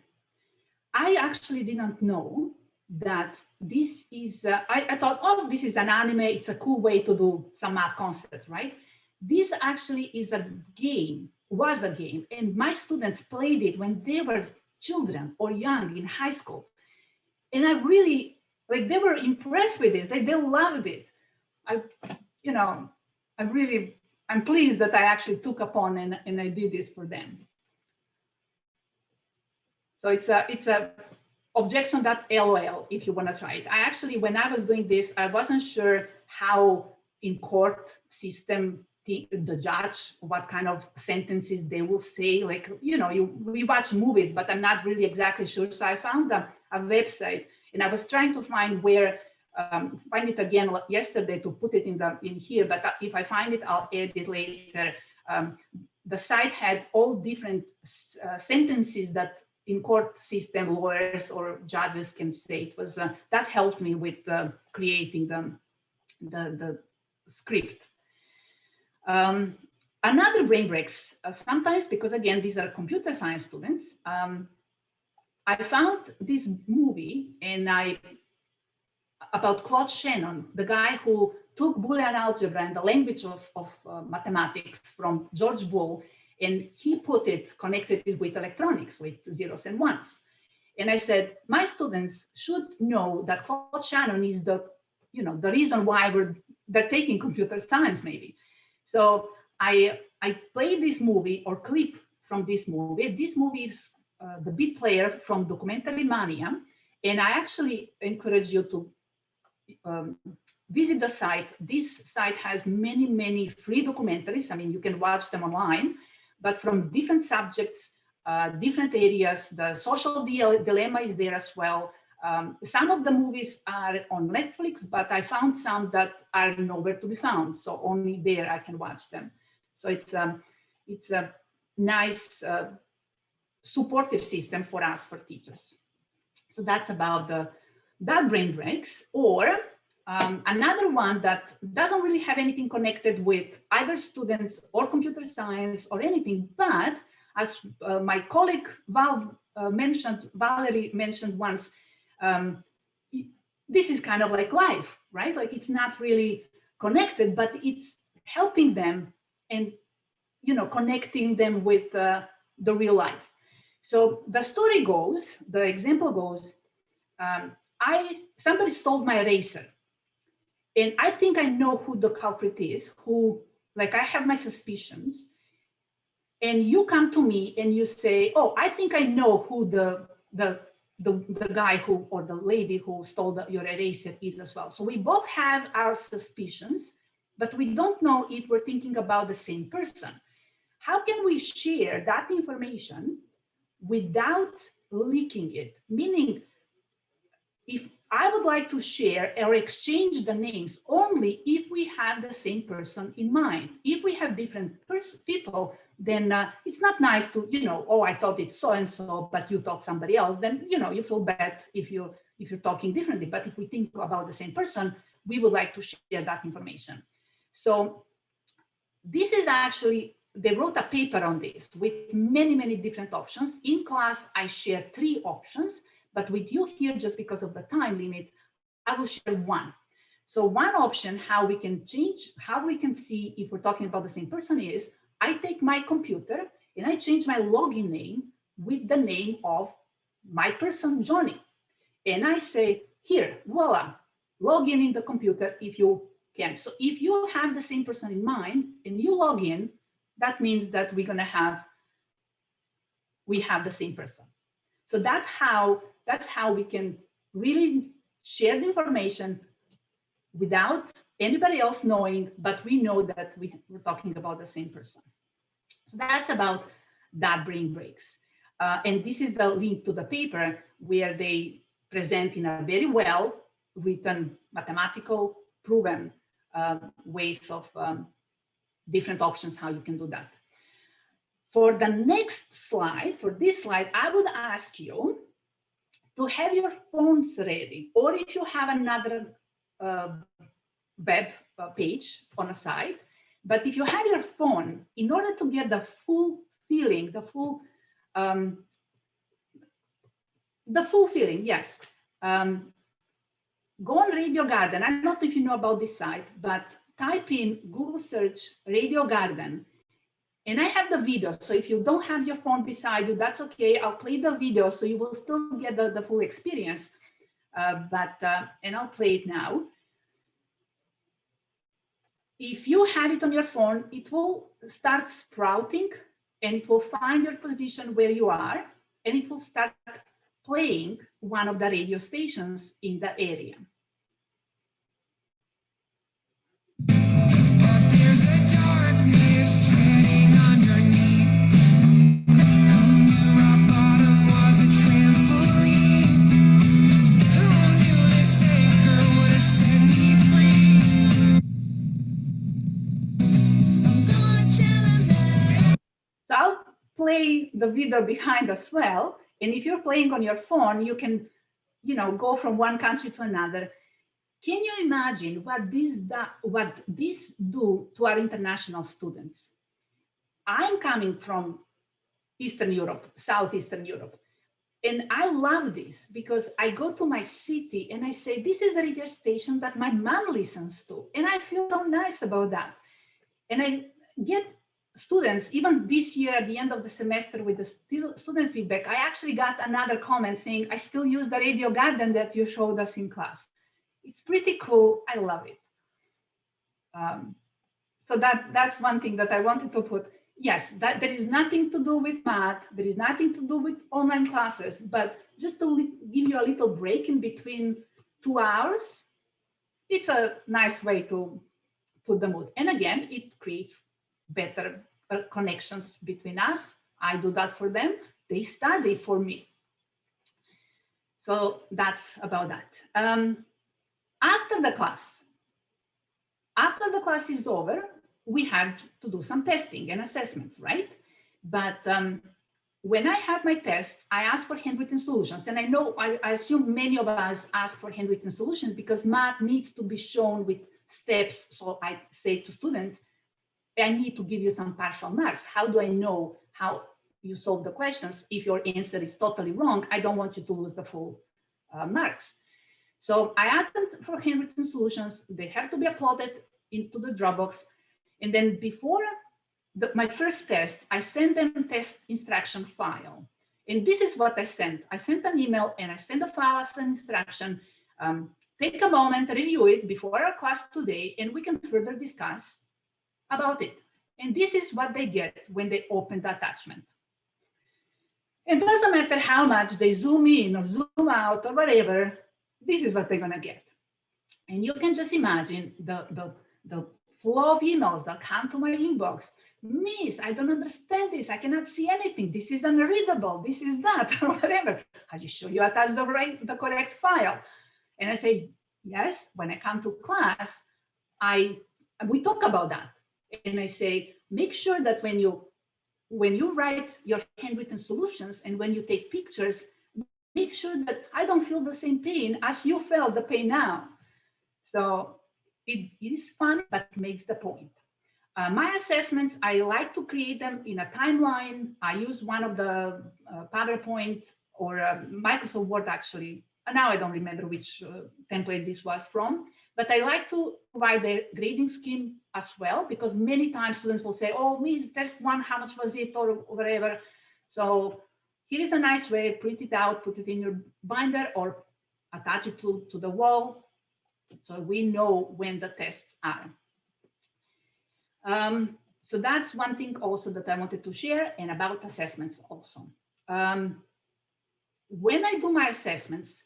I actually didn't know that this is, I thought, oh, this is an anime, it's a cool way to do some math concept, right? This actually is a game, was a game, and my students played it when they were children or young in high school. And I really, like, they were impressed with it, like, they loved it. I'm pleased that I actually took upon and I did this for them. So it's a objection.lol if you want to try it. I actually, when I was doing this, I wasn't sure how in court system the judge, what kind of sentences they will say. Like, we watch movies, but I'm not really exactly sure. So I found a website, and I was trying to find where, find it again yesterday to put it in here, but if I find it, I'll add it later. The site had all different sentences that in court system lawyers or judges can say. It was that helped me with creating the script. Another brain breaks, sometimes because, again, these are computer science students. I found this movie about Claude Shannon, the guy who took Boolean algebra and the language of mathematics from George Boole, and he connected it with electronics, with zeros and ones. And I said, my students should know that Claude Shannon is the reason why they're taking computer science, maybe. So I played this movie or clip from this movie. This movie is the beat player from Documentary Mania. And I actually encourage you to visit the site. This site has many, many free documentaries. I mean, you can watch them online, but from different subjects, different areas. The social dilemma is there as well. Some of the movies are on Netflix, but I found some that are nowhere to be found. So only there I can watch them. So it's a nice supportive system for us, for teachers. So that's about that brain breaks. Or another one that doesn't really have anything connected with either students or computer science or anything, but as my colleague Valerie mentioned once, this is kind of like life, right? Like, it's not really connected, but it's helping them and, connecting them with the real life. So the story goes, the example goes, somebody stole my eraser. And I think I know who the culprit is, I have my suspicions. And you come to me and you say, oh, I think I know who the guy who, or the lady who stole your eraser is as well. So we both have our suspicions, but we don't know if we're thinking about the same person. How can we share that information without leaking it? Meaning, if I would like to share or exchange the names only if we have the same person in mind. If we have different people, then it's not nice to, oh, I thought it's so-and-so, but you thought somebody else. Then, you feel bad if you're talking differently. But if we think about the same person, we would like to share that information. So this is actually, they wrote a paper on this with many, many different options. In class, I shared 3 options, but with you here, just because of the time limit, I will share 1. So one option, how we can see if we're talking about the same person is, I take my computer and I change my login name with the name of my person, Johnny. And I say, here, voila, log in the computer if you can. So if you have the same person in mind and you log in, that means that we have the same person. So that's how we can really share the information without anybody else knowing, but we know that we're talking about the same person. So that's about that brain breaks. And this is the link to the paper where they present in a very well written, mathematical, proven ways of different options how you can do that. For the next slide, for this slide, I would ask you to have your phones ready, or if you have another web page on a site, but if you have your phone, in order to get the full feeling, the full feeling, yes. Go on Radio Garden. I don't know if you know about this site, but type in Google search Radio Garden. And I have the video. So if you don't have your phone beside you, that's okay. I'll play the video so you will still get the full experience. And I'll play it now. If you have it on your phone, it will start sprouting and it will find your position where you are, and it will start playing one of the radio stations in the area. So I'll play the video behind as well. And if you're playing on your phone, you can, go from one country to another. Can you imagine what this do to our international students? I'm coming from Eastern Europe, Southeastern Europe. And I love this because I go to my city and I say, this is the radio station that my mom listens to. And I feel so nice about that. And I get students, even this year at the end of the semester with the student feedback, I actually got another comment saying, I still use the Radio Garden that you showed us in class. It's pretty cool. I love it. So that's one thing that I wanted to put. Yes, that there is nothing to do with math. There is nothing to do with online classes, but just to give you a little break in between 2 hours, it's a nice way to put the mood. And again, it creates better connections between us. I do that for them. They study for me. So that's about that. After the class is over, we have to do some testing and assessments, right? But when I have my tests, I ask for handwritten solutions. And I know, I assume many of us ask for handwritten solutions because math needs to be shown with steps. So I say to students, I need to give you some partial marks. How do I know how you solve the questions? If your answer is totally wrong, I don't want you to lose the full marks. So I ask them for handwritten solutions. They have to be uploaded into the Dropbox. And then before my first test, I send them a test instruction file. And this is what I sent. I sent an email and I sent a file as an instruction. Take a moment, review it before our class today, and we can further discuss about it. And this is what they get when they open the attachment. It doesn't matter how much they zoom in or zoom out or whatever, this is what they're gonna get. And you can just imagine the flow of emails that come to my inbox. Miss, I don't understand this. I cannot see anything. This is unreadable. This is that, or whatever. Are you sure you attached the correct file? And I say, yes. When I come to class, we talk about that. And I say, make sure that when you write your handwritten solutions and when you take pictures, make sure that I don't feel the same pain as you felt the pain now. So it is fun, but it makes the point. My assessments, I like to create them in a timeline. I use one of the PowerPoint or Microsoft Word, actually. Now I don't remember which template this was from, but I like to provide a grading scheme as well, because many times students will say, oh, Miss, test one, how much was it, or whatever. So here is a nice way, print it out, put it in your binder, or attach it to the wall, so we know when the tests are. So that's one thing also that I wanted to share, and about assessments also. When I do my assessments,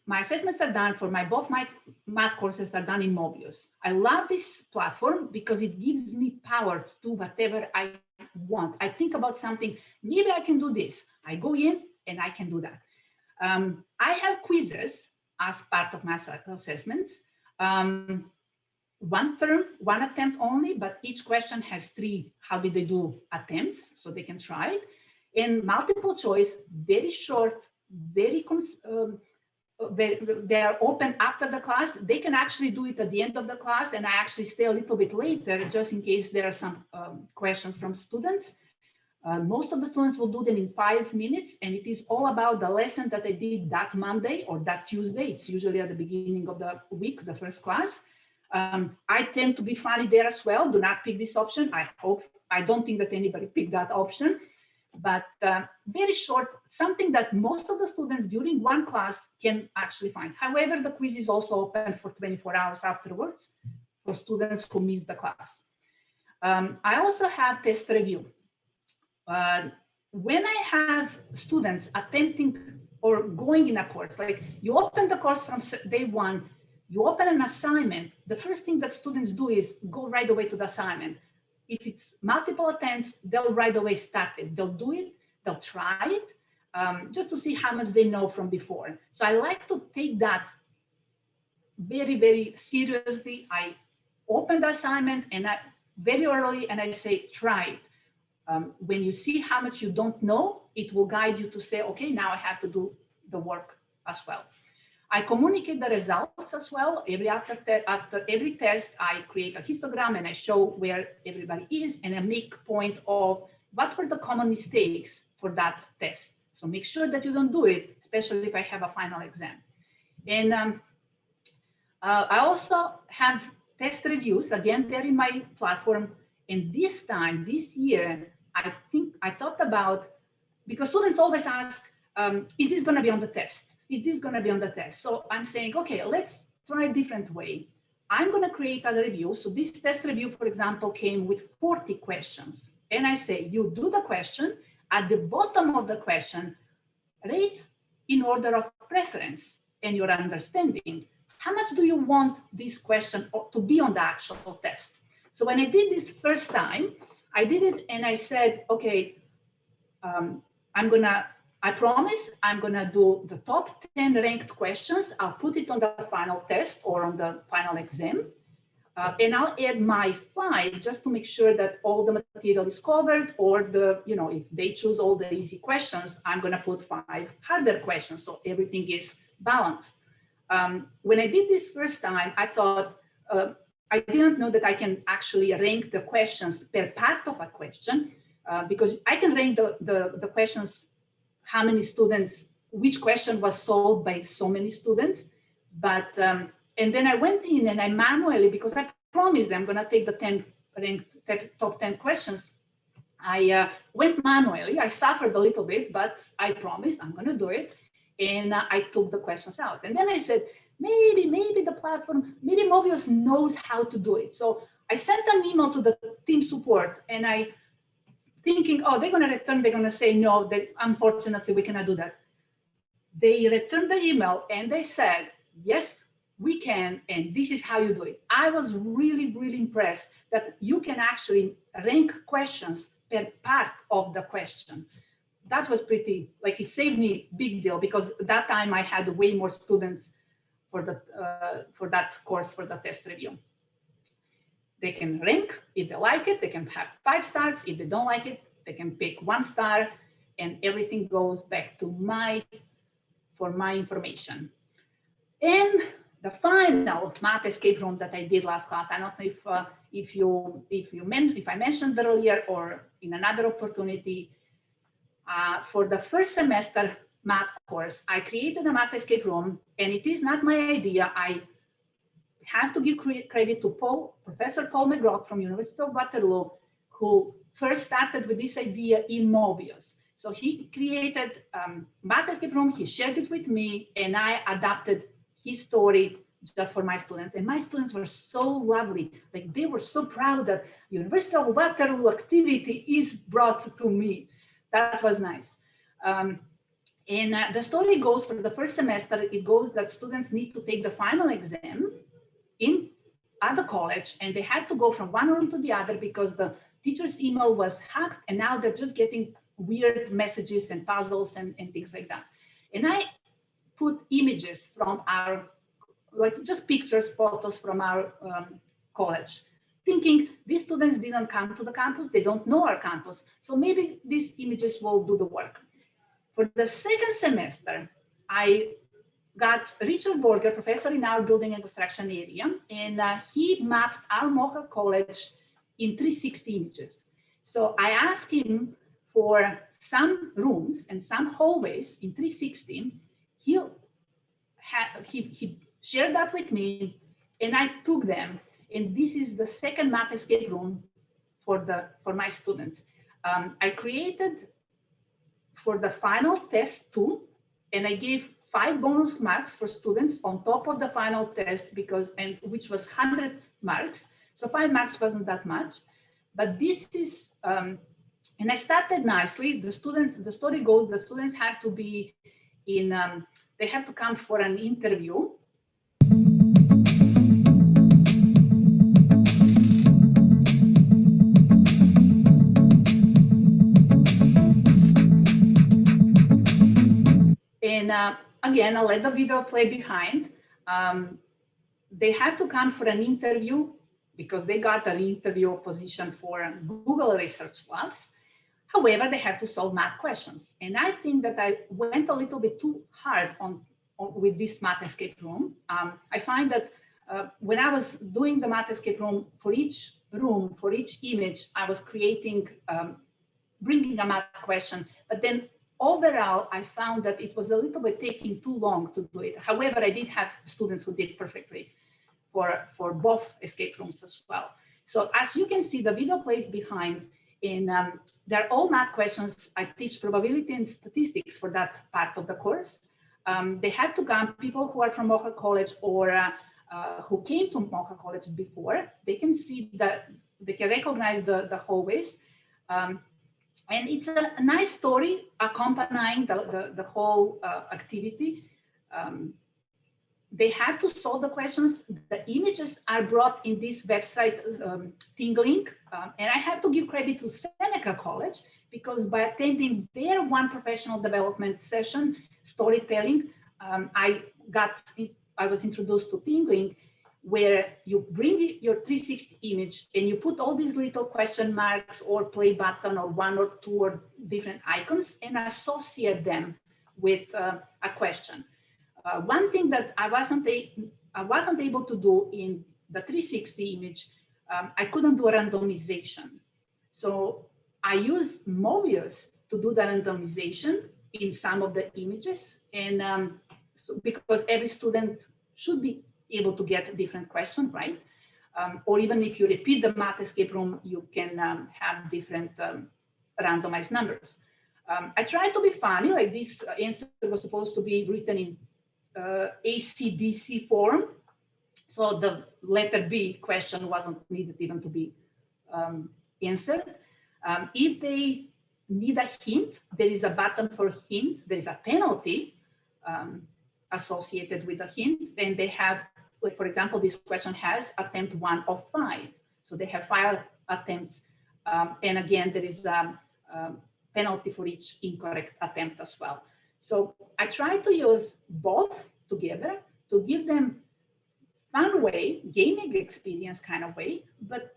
my assessments are done for both my math courses are done in Mobius. I love this platform because it gives me power to do whatever I want. I think about something, maybe I can do this. I go in and I can do that. I have quizzes as part of my assessments. One term, one attempt only, but each question has 3 how did they do attempts, so they can try it. And multiple choice, very short, very they are open after the class. They can actually do it at the end of the class, and I actually stay a little bit later just in case there are some questions from students. Most of the students will do them in 5 minutes, and it is all about the lesson that I did that Monday or that Tuesday. It's usually at the beginning of the week, the first class. I tend to be funny there as well. Do not pick this option. I don't think that anybody picked that option, but very short, something that most of the students during one class can actually find. However, the quiz is also open for 24 hours afterwards for students who missed the class. I also have test review. When I have students attempting or going in a course, like you open the course from day one, you open an assignment, the first thing that students do is go right away to the assignment. If it's multiple attempts, they'll right away start it. They'll do it, they'll try it, just to see how much they know from before. So I like to take that very, very seriously. I open the assignment and very early, and I say, try it. When you see how much you don't know, it will guide you to say, okay, now I have to do the work as well. I communicate the results as well. After every test, I create a histogram and I show where everybody is, and I make point of what were the common mistakes for that test. So make sure that you don't do it, especially if I have a final exam. And I also have test reviews. Again, they're in my platform. And this time, this year, I thought about, because students always ask, is this going to be on the test? Is this going to be on the test? So I'm saying, okay, let's try a different way. I'm going to create a review. So this test review, for example, came with 40 questions. And I say, you do the question. At the bottom of the question, rate in order of preference and your understanding. How much do you want this question to be on the actual test? So when I did this first time, I did it and I said, okay, I promise I'm gonna do the top 10 ranked questions. I'll put it on the final test or on the final exam. And I'll add my 5 just to make sure that all the material is covered, or if they choose all the easy questions, I'm gonna put 5 harder questions. So everything is balanced. When I did this first time, I thought, I didn't know that I can actually rank the questions per part of a question, because I can rank the questions, how many students, which question was solved by so many students. But, and then I went in and I manually, because I promised I'm gonna take the 10 ranked top 10 questions, I went manually. I suffered a little bit, but I promised I'm gonna do it. And I took the questions out. And then I said, maybe the platform, maybe Mobius knows how to do it. So I sent an email to the team support, and I thinking, oh, they're going to return, they're going to say, no, unfortunately, we cannot do that. They returned the email and they said, yes, we can, and this is how you do it. I was really, really impressed that you can actually rank questions per part of the question. That was pretty, it saved me big deal, because that time I had way more students for that course, for the test review. They can rank if they like it. They can have 5 stars. If they don't like it, they can pick 1 star, and everything goes back to for my information. And the final math escape room that I did last class, I don't know if I mentioned earlier or in another opportunity, for the first semester math course, I created a math escape room, and it is not my idea. I have to give credit to Professor Paul McGrath from University of Waterloo, who first started with this idea in Mobius. So he created math escape room, he shared it with me, and I adapted his story just for my students. And my students were so lovely. They were so proud that University of Waterloo activity is brought to me. That was nice. And the story goes, for the first semester, it goes that students need to take the final exam at the college, and they had to go from one room to the other because the teacher's email was hacked, and now they're just getting weird messages and puzzles and things like that. And I put images from our, just pictures, photos from our college, thinking these students didn't come to the campus, they don't know our campus, so maybe these images will do the work. For the second semester, I got Richard Borger, professor in our building and construction area, and he mapped our Mocha College in 360 images. So I asked him for some rooms and some hallways in 360. He shared that with me, and I took them. And this is the second map escape room for my students. I created for the final test 2, and I gave 5 bonus marks for students on top of the final test which was 100 marks. So 5 marks wasn't that much, but this is, and I started nicely. The story goes, the students have to be in, they have to come for an interview. And again, I'll let the video play behind. They have to come for an interview because they got an interview position for Google Research Labs. However, they have to solve math questions. And I think that I went a little bit too hard with this math escape room. I find that when I was doing the math escape room, for each image, I was creating, bringing a math question, but then overall, I found that it was a little bit taking too long to do it. However, I did have students who did perfectly for both escape rooms as well. So as you can see, the video plays behind, and they're all math questions. I teach probability and statistics for that part of the course. They have to come, people who are from Mocha College or who came to Mocha College before. They can see that, they can recognize the hallways. And it's a nice story accompanying the whole activity. They have to solve the questions. The images are brought in this website, Tingling. And I have to give credit to Seneca College, because by attending their one professional development session, storytelling, I was introduced to Tingling, where you bring your 360 image and you put all these little question marks or play button or 1 or 2 or different icons and associate them with a question. One thing that I wasn't able to do in the 360 image, I couldn't do a randomization. So I used Mobius to do the randomization in some of the images, and so because every student should be able to get a different question, right? Or even if you repeat the math escape room, you can have different randomized numbers. I tried to be funny, like this answer was supposed to be written in ACDC form. So the letter B question wasn't needed even to be answered. If they need a hint, there is a button for hint, there is a penalty associated with a hint, then they have, like for example, this question has attempt 1 of 5. So they have 5 attempts. And again, there is a penalty for each incorrect attempt as well. So I try to use both together to give them fun way, gaming experience kind of way, but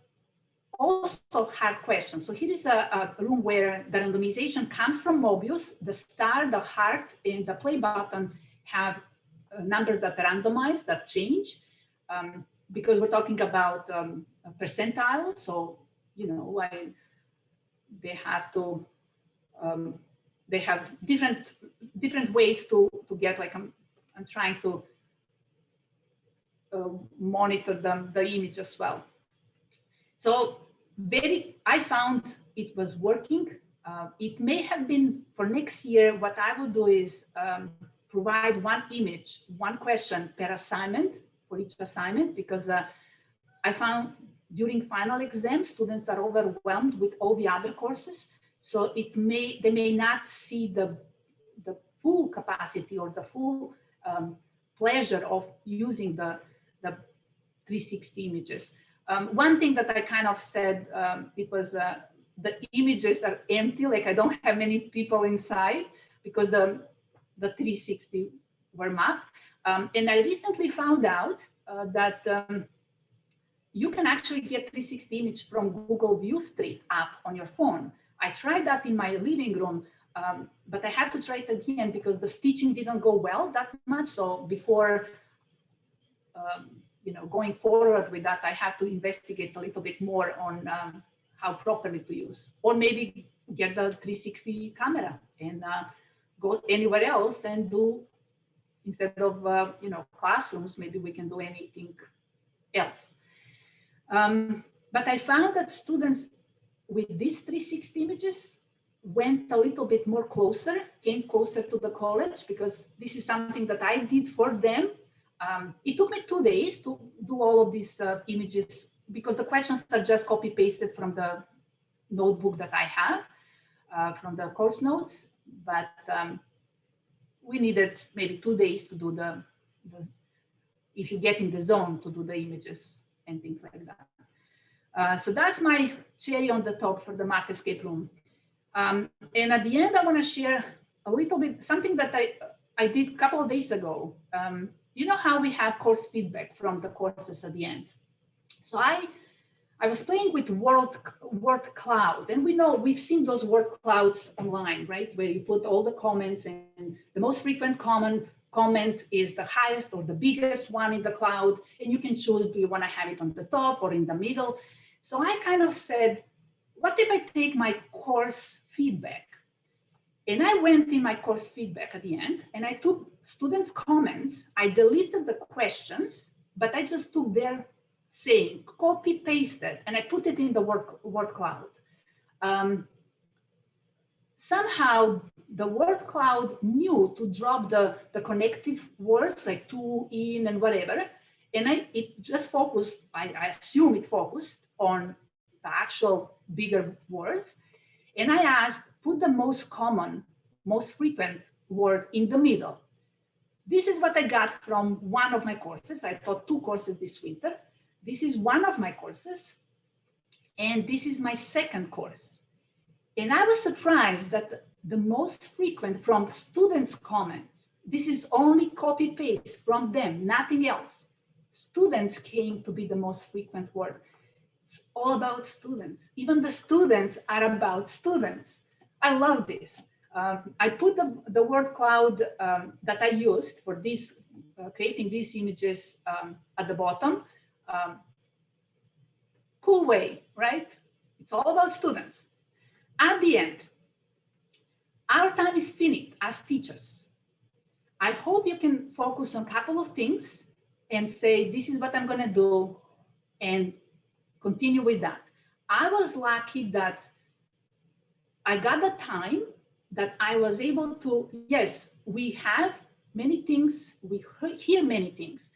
also hard questions. So here is a room where the randomization comes from Mobius. The star, the heart, and the play button have numbers that are randomized, that change, because we're talking about percentiles. So, you know, they have to, they have different ways to get, like I'm trying to monitor the image as well. So I found it was working. It may have been for next year, what I will do is provide one image, one question per assignment for each assignment, because I found during final exams, students are overwhelmed with all the other courses. So they may not see the full capacity or the full pleasure of using the 360 images. One thing that I kind of said, it was the images are empty, like I don't have many people inside, because the 360 were mapped. And I recently found out that you can actually get 360 image from Google View Street app on your phone. I tried that in my living room. but I had to try it again because the stitching didn't go well that much. So before going forward with that, I have to investigate a little bit more on how properly to use, or maybe get the 360 camera and go anywhere else and do, instead of classrooms, maybe we can do anything else. But I found that students with these 360 images went a little bit more came closer to the college, because this is something that I did for them. It took me 2 days to do all of these images, because the questions are just copy pasted from the notebook that I have, from the course notes. But we needed maybe 2 days to do the, if you get in the zone, to do the images and things like that. So that's my cherry on the top for the Math Escape Room. And at the end, I want to share a little bit, something that I did a couple of days ago. You know how we have course feedback from the courses at the end. So I was playing with word cloud, and we've seen those word clouds online, right? Where you put all the comments, and the most frequent comment is the highest or the biggest one in the cloud, and you can choose, do you want to have it on the top or in the middle? So I kind of said, what if I take my course feedback? And I went in my course feedback at the end, and I took students' comments. I deleted the questions, but I just took their saying, copy pasted, and I put it in the word cloud. Somehow the word cloud knew to drop the connective words like to, in, and whatever. And it just focused, I assume it focused on the actual bigger words. And I asked, put the most common, most frequent word in the middle. This is what I got from one of my courses. I taught 2 courses this winter. This is one of my courses, and this is my second course. And I was surprised that the most frequent from students' comments, this is only copy paste from them, nothing else. Students came to be the most frequent word. It's all about students. Even the students are about students. I love this. I put the word cloud that I used for this, creating these images at the bottom. Cool way, right? It's all about students. At the end, our time is finite as teachers. I hope you can focus on a couple of things and say, this is what I'm going to do, and continue with that. I was lucky that I got the time that I was able to, yes, we have many things, we hear many things,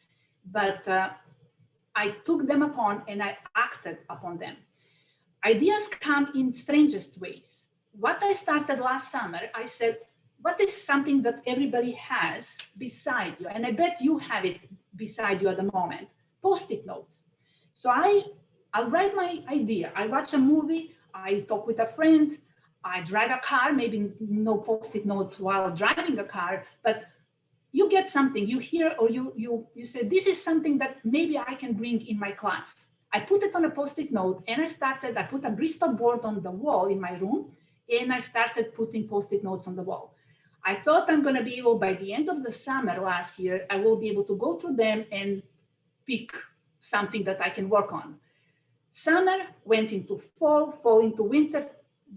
but I took them upon and I acted upon them. Ideas come in strangest ways. What I started last summer, I said, what is something that everybody has beside you? And I bet you have it beside you at the moment, Post-it notes. So I'll write my idea. I watch a movie, I talk with a friend, I drive a car, maybe no Post-it notes while driving a car, but you get something, you hear, or you say, this is something that maybe I can bring in my class. I put it on a Post-it note, and I put a Bristol board on the wall in my room, and I started putting Post-it notes on the wall. I thought I'm going to be able, by the end of the summer last year, I will be able to go through them and pick something that I can work on. Summer went into fall into winter.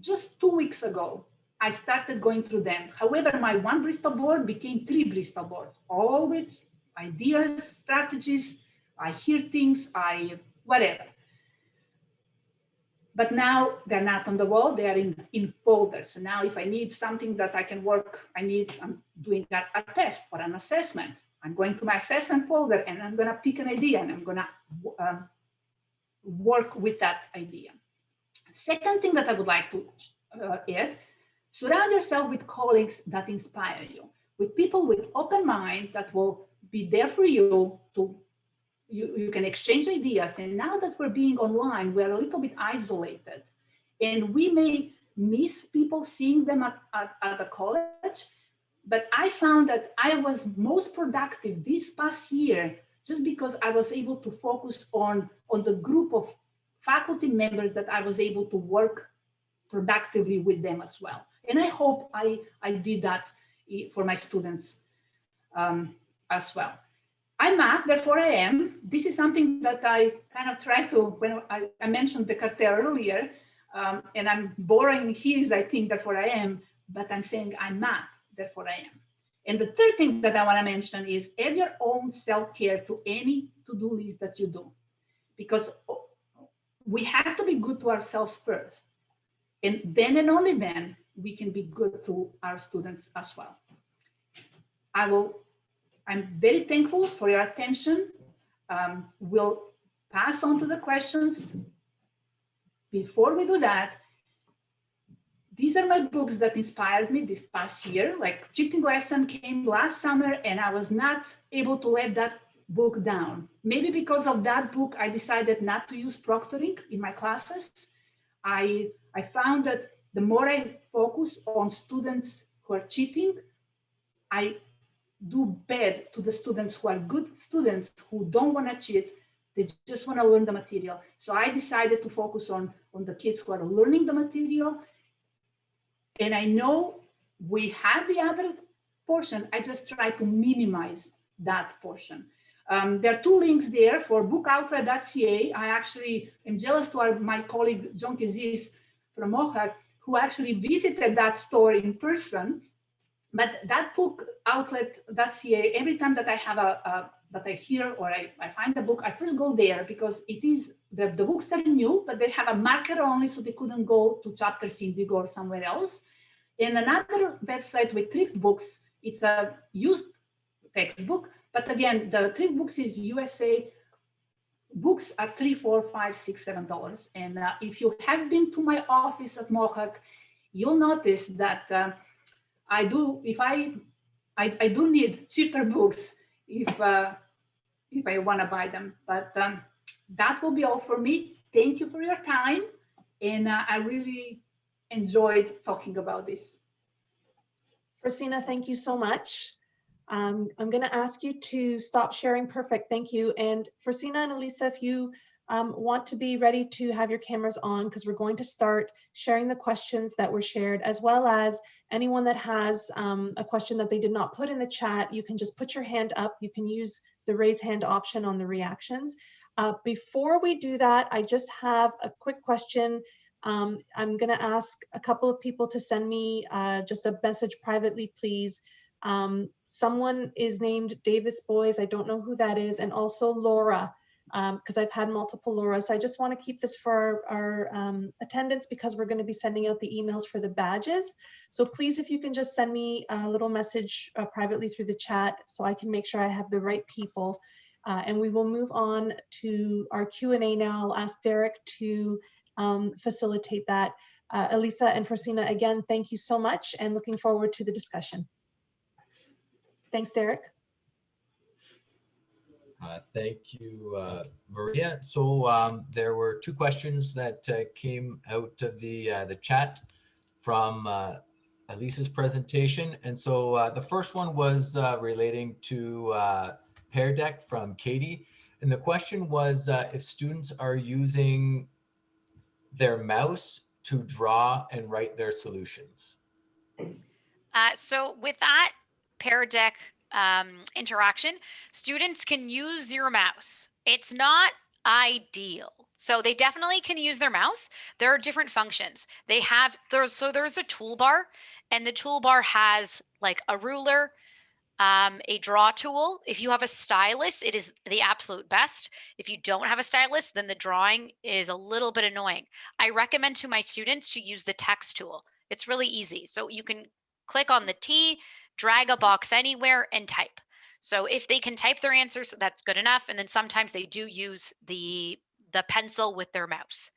Just 2 weeks ago, I started going through them. However, my one Bristol board became 3 Bristol boards, all with ideas, strategies. I hear things, whatever. But now they're not on the wall, they are in folders. So now if I need something that I can work, I'm doing a test or an assessment. I'm going to my assessment folder and I'm gonna pick an idea and I'm gonna work with that idea. Second thing that I would like to add, surround yourself with colleagues that inspire you, with people with open mind that will be there for you to you can exchange ideas. And now that we're being online, we're a little bit isolated, and we may miss people, seeing them at the college. But I found that I was most productive this past year just because I was able to focus on the group of faculty members that I was able to work productively with them as well. And I hope I did that for my students as well. I'm math, therefore I am. This is something that I kind of try to, when I mentioned the cartel earlier, and I'm borrowing his, I think, therefore I am, but I'm saying I'm math, therefore I am. And the third thing that I want to mention is add your own self-care to any to-do list that you do, because we have to be good to ourselves first. And then and only then we can be good to our students as well. I'm very thankful for your attention. We'll pass on to the questions. Before we do that, these are my books that inspired me this past year. Like Cheating Lesson came last summer and I was not able to let that book down. Maybe because of that book, I decided not to use proctoring in my classes. I found that the more I focus on students who are cheating, I do bad to the students who are good students who don't want to cheat. They just want to learn the material. So I decided to focus on the kids who are learning the material. And I know we have the other portion. I just try to minimize that portion. There are two links there for bookoutlet.ca. I actually am jealous to my colleague, John Kezis from Mohawk, who actually visited that store in person. But that bookoutlet.ca, every time that I have that I hear or I find a book, I first go there because it is, the books are new, but they have a marker only, so they couldn't go to Chapters Indigo or somewhere else. And another website with thrift books, it's a used textbook, but again, the thrift books is USA. Books are $3, $4, $5, $6, $7. And if you have been to my office at Mohawk, you'll notice that I do need cheaper books if I want to buy them. But that will be all for me. Thank you for your time, and I really enjoyed talking about this. Frosina, thank you so much. I'm going to ask you to stop sharing. Perfect, thank you. And Frosina and Elisa, if you want to be ready to have your cameras on, because we're going to start sharing the questions that were shared, as well as anyone that has a question that they did not put in the chat, you can just put your hand up. You can use the raise hand option on the reactions. Before we do that, I just have a quick question. I'm going to ask a couple of people to send me just a message privately, please. Someone is named Davis Boys. I don't know who that is. And also Laura, because I've had multiple Lauras. So I just want to keep this for our attendance, because we're going to be sending out the emails for the badges. So please, if you can just send me a little message privately through the chat so I can make sure I have the right people. And we will move on to our Q&A now. I'll ask Derek to facilitate that. Elisa and Frosina, again, thank you so much, and looking forward to the discussion. Thanks, Derek. Thank you, Maria. So there were two questions that came out of the chat from Elisa's presentation. And so the first one was relating to Pear Deck from Katie. And the question was if students are using their mouse to draw and write their solutions. So with that Pear Deck interaction, students can use your mouse. It's not ideal. So they definitely can use their mouse. There are different functions. There's a toolbar, and the toolbar has like a ruler, a draw tool. If you have a stylus, it is the absolute best. If you don't have a stylus, then the drawing is a little bit annoying. I recommend to my students to use the text tool. It's really easy. So you can click on the T, drag a box anywhere, and type. So if they can type their answers, that's good enough. And then sometimes they do use the pencil with their mouse.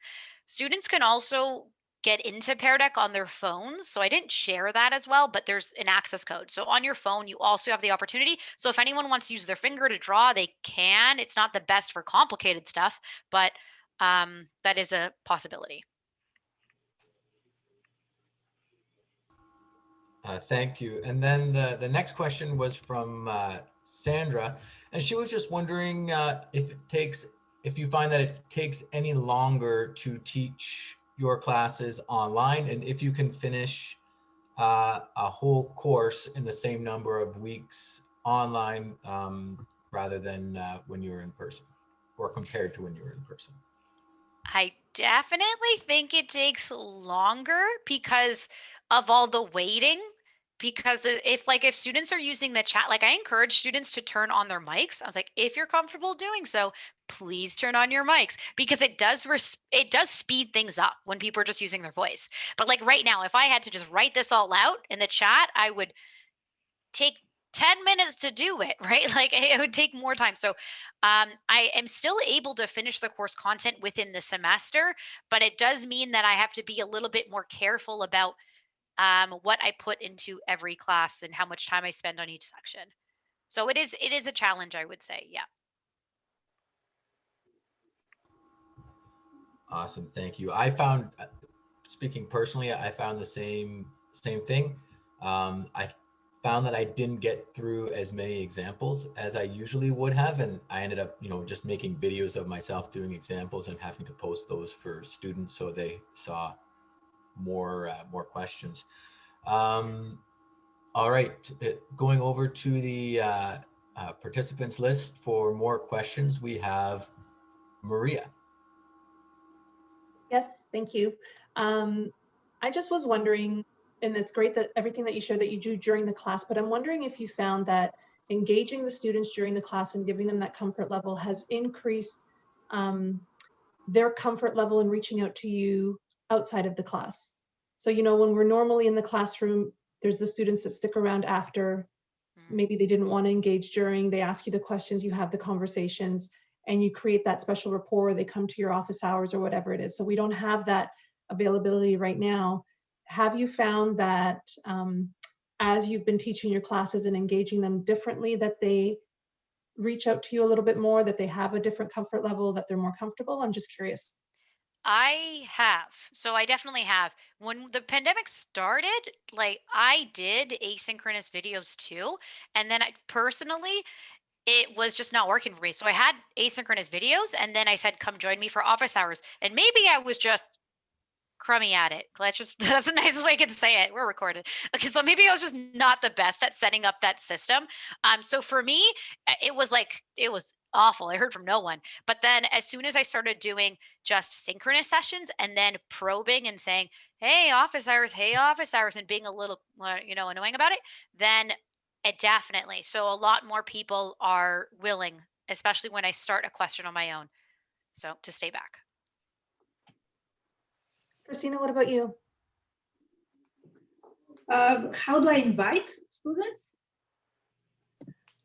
Students can also get into Pear Deck on their phones. So I didn't share that as well, but there's an access code. So on your phone, you also have the opportunity. So if anyone wants to use their finger to draw, they can. It's not the best for complicated stuff, but that is a possibility. Thank you. And then the next question was from Sandra, and she was just wondering if you find that it takes any longer to teach your classes online, and if you can finish a whole course in the same number of weeks online rather than when you were in person, or compared to when you were in person? I definitely think it takes longer because of all the waiting. Because if students are using the chat, like I encourage students to turn on their mics. I was like, if you're comfortable doing so, please turn on your mics, because it does speed things up when people are just using their voice. But like right now, if I had to just write this all out in the chat, I would take 10 minutes to do it, right? Like it would take more time. So I am still able to finish the course content within the semester, but it does mean that I have to be a little bit more careful about what I put into every class and how much time I spend on each section. So it is a challenge, I would say. Yeah. Awesome, thank you. I found, speaking personally, I found the same thing. I found that I didn't get through as many examples as I usually would have, and I ended up, just making videos of myself doing examples and having to post those for students so they saw more questions. All right, going over to the participants list for more questions, we have Maria. Yes, thank you. I just was wondering, and it's great that everything that you shared that you do during the class, but I'm wondering if you found that engaging the students during the class and giving them that comfort level has increased their comfort level in reaching out to you outside of the class. So, when we're normally in the classroom, there's the students that stick around after. Maybe they didn't want to engage during, they ask you the questions, you have the conversations, and you create that special rapport. They come to your office hours or whatever it is. So we don't have that availability right now. Have you found that as you've been teaching your classes and engaging them differently, that they reach out to you a little bit more, that they have a different comfort level, that they're more comfortable? I'm just curious. I have. So I definitely have. When the pandemic started, like I did asynchronous videos too. And then I personally, it was just not working for me. So I had asynchronous videos and then I said, come join me for office hours. And maybe I was just crummy at it. That's the nicest way I can say it. We're recorded. Okay, so maybe I was just not the best at setting up that system. So for me, it was awful. I heard from no one. But then as soon as I started doing just synchronous sessions and then probing and saying, hey, office hours, and being a little annoying about it, then it definitely. So a lot more people are willing, especially when I start a question on my own. So to stay back. Christina, what about you? How do I invite students?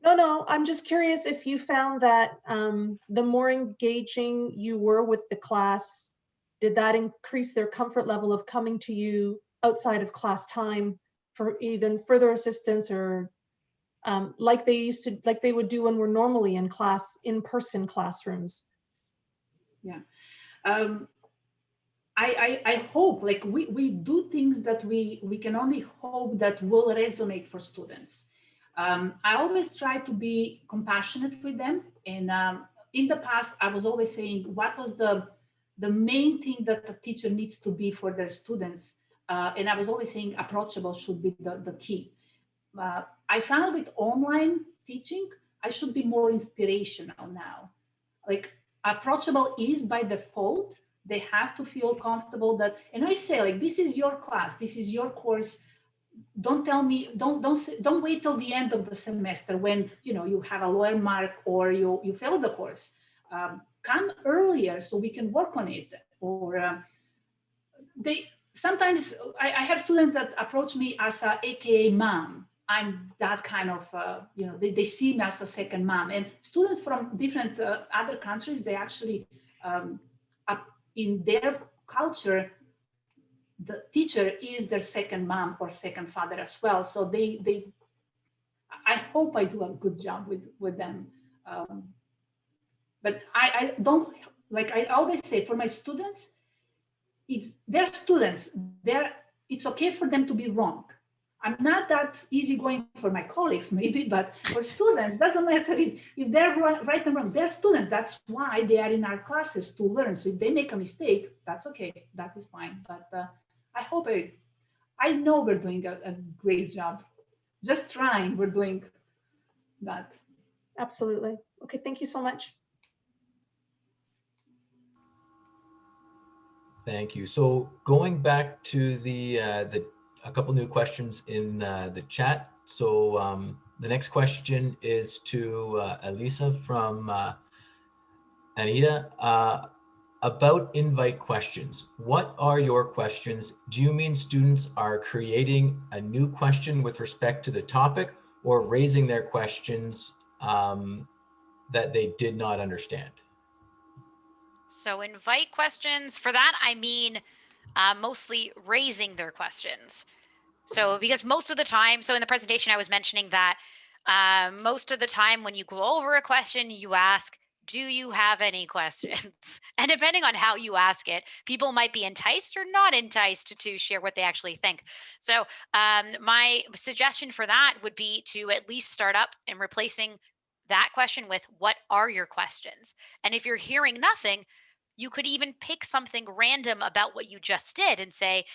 No, I'm just curious if you found that the more engaging you were with the class, did that increase their comfort level of coming to you outside of class time for even further assistance, or like they would do when we're normally in class, in-person classrooms? Yeah. I hope, like we do things that we can only hope that will resonate for students. I always try to be compassionate with them. And in the past, I was always saying, what was the main thing that the teacher needs to be for their students? And I was always saying approachable should be the key. I found with online teaching, I should be more inspirational now. Like approachable is by default. They have to feel comfortable that, and I say, like, this is your class, this is your course. Don't tell me, don't wait till the end of the semester when you have a lower mark or you fail the course. Come earlier so we can work on it. Or they sometimes I have students that approach me as a AKA mom. I'm that kind of, they see me as a second mom. And students from different other countries, they actually, in their culture, the teacher is their second mom or second father as well. So I hope I do a good job with them. But I don't, like I always say, for my students, they're students. It's okay for them to be wrong. I'm not that easygoing for my colleagues, maybe, but for students, doesn't matter if they're right and wrong. They're students. That's why they are in our classes to learn. So if they make a mistake, that's okay. That is fine. But I hope I know we're doing a great job. Just trying, we're doing that. Absolutely. Okay, thank you so much. Thank you. So going back to a couple new questions in the chat. So the next question is to Elisa from Anita about invite questions. What are your questions? Do you mean students are creating a new question with respect to the topic or raising their questions that they did not understand? So invite questions. For that, I mean mostly raising their questions. So because most of the time, so in the presentation, I was mentioning that most of the time when you go over a question, you ask, do you have any questions? And depending on how you ask it, people might be enticed or not enticed to share what they actually think. So my suggestion for that would be to at least start up and replacing that question with, what are your questions? And if you're hearing nothing, you could even pick something random about what you just did and say,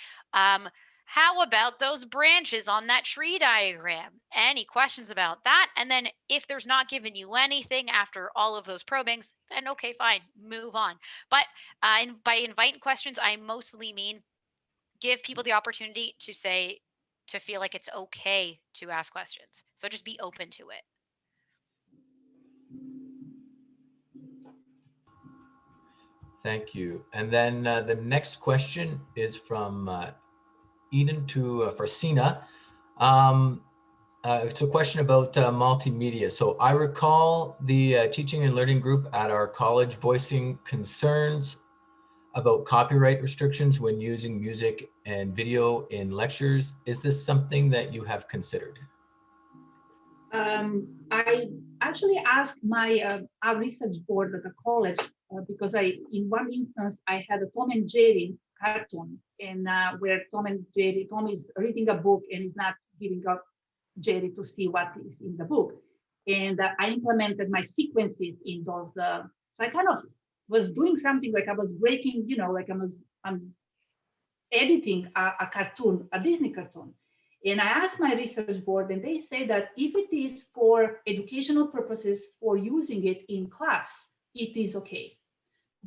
how about those branches on that tree diagram? Any questions about that? And then if there's not given you anything after all of those probings, then okay, fine, move on. But by inviting questions, I mostly mean give people the opportunity to say, to feel like it's okay to ask questions. So just be open to it. Thank you. And then the next question is from Eden to Francina. It's a question about multimedia. So I recall the teaching and learning group at our college voicing concerns about copyright restrictions when using music and video in lectures. Is this something that you have considered? I actually asked my our research board at the college because in one instance, I had a Tom and Jerry cartoon, and where Tom is reading a book and is not giving up Jerry to see what is in the book. And I implemented my sequences in those. So I kind of was doing something like I was breaking, like I'm editing a cartoon, a Disney cartoon. And I asked my research board, and they say that if it is for educational purposes, for using it in class, it is okay.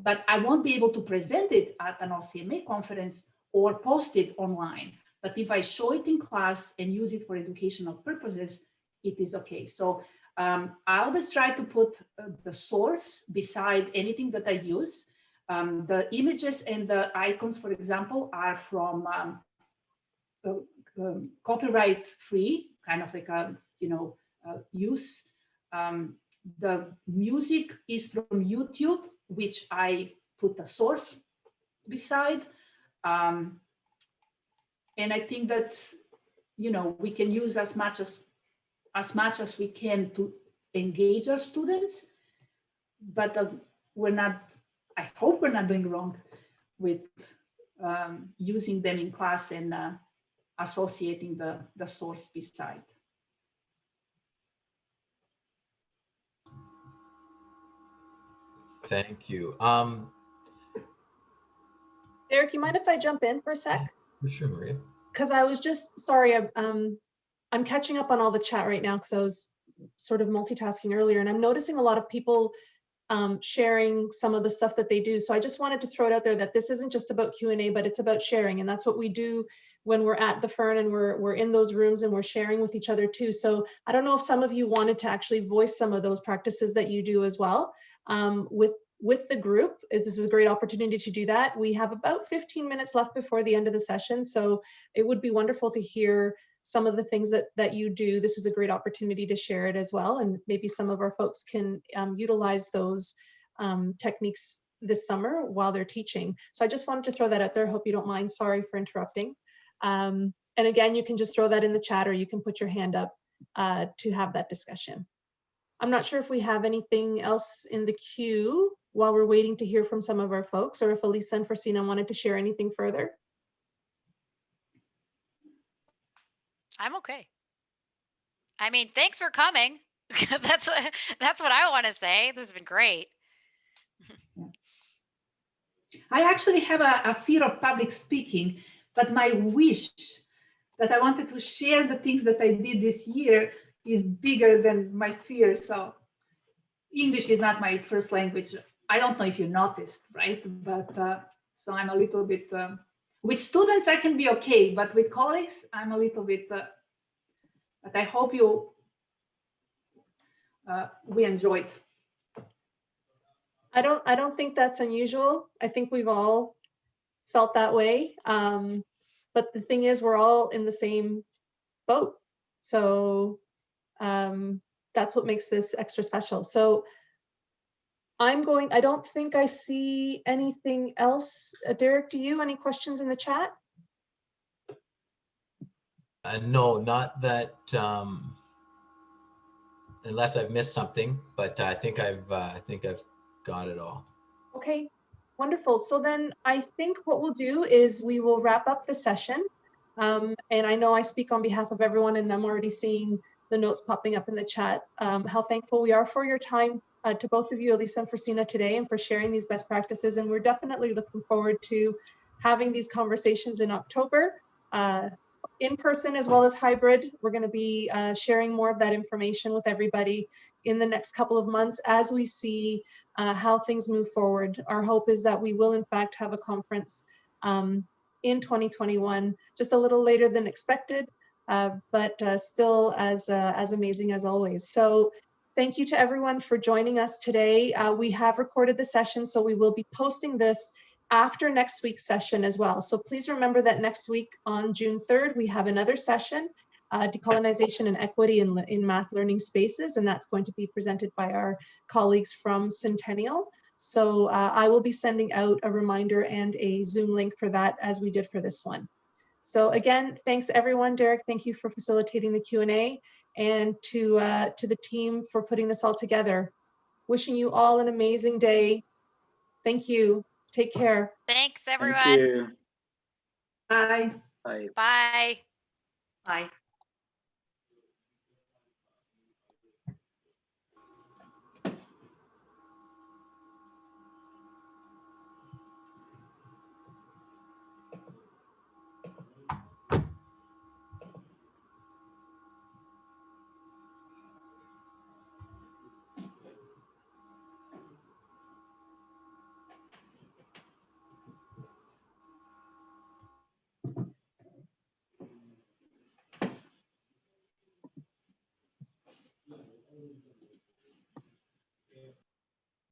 But I won't be able to present it at an OCMA conference or post it online. But if I show it in class and use it for educational purposes, it is okay. So I always try to put the source beside anything that I use. The images and the icons, for example, are from copyright free, kind of like a use. The music is from YouTube, which I put a source beside. And I think that we can use as much as we can to engage our students, but we're not. I hope we're not doing wrong with using them in class and associating the source beside. Thank you. Derek, you mind if I jump in for a sec? For sure, Maria. Because I was just, sorry, I'm catching up on all the chat right now because I was sort of multitasking earlier, and I'm noticing a lot of people sharing some of the stuff that they do. So I just wanted to throw it out there that this isn't just about Q&A, but it's about sharing. And that's what we do when we're at the Fern and we're in those rooms and we're sharing with each other too. So I don't know if some of you wanted to actually voice some of those practices that you do as well with the group. This is a great opportunity to do that. We have about 15 minutes left before the end of the session. So it would be wonderful to hear some of the things that you do. This is a great opportunity to share it as well. And maybe some of our folks can utilize those techniques this summer while they're teaching. So I just wanted to throw that out there. Hope you don't mind. Sorry for interrupting. And again, you can just throw that in the chat or you can put your hand up to have that discussion. I'm not sure if we have anything else in the queue while we're waiting to hear from some of our folks, or if Elisa and Francina wanted to share anything further. I'm okay. I mean, thanks for coming. That's what I want to say. This has been great. I actually have a fear of public speaking, but my wish that I wanted to share the things that I did this year is bigger than my fear. So English is not my first language. I don't know if you noticed, right? But so I'm a little bit, with students I can be okay, but with colleagues, I'm a little bit, but I hope we enjoyed. I don't think that's unusual. I think we've all felt that way. But the thing is, we're all in the same boat. So that's what makes this extra special. So I don't think I see anything else. Derek, do you? Any questions in the chat? No, not that, unless I've missed something, but I think I've got it all. Okay, wonderful. So then I think what we'll do is we will wrap up the session. And I know I speak on behalf of everyone, and I'm already seeing the notes popping up in the chat. How thankful we are for your time, to both of you, Elisa and Frisina, today, and for sharing these best practices. And we're definitely looking forward to having these conversations in October, in person as well as hybrid. We're going to be sharing more of that information with everybody in the next couple of months as we see how things move forward. Our hope is that we will in fact have a conference in 2021, just a little later than expected, but still as amazing as always. So thank you to everyone for joining us today. We have recorded the session, so we will be posting this after next week's session as well. So please remember that next week on June 3rd, we have another session, Decolonization and Equity in Math Learning Spaces, and that's going to be presented by our colleagues from Centennial. So I will be sending out a reminder and a Zoom link for that, as we did for this one. So again, thanks everyone. Derek, thank you for facilitating the Q&A, and to the team for putting this all together. Wishing you all an amazing day. Thank you. Take care. Thanks, everyone. Thank you. Bye. Bye. Bye. Bye.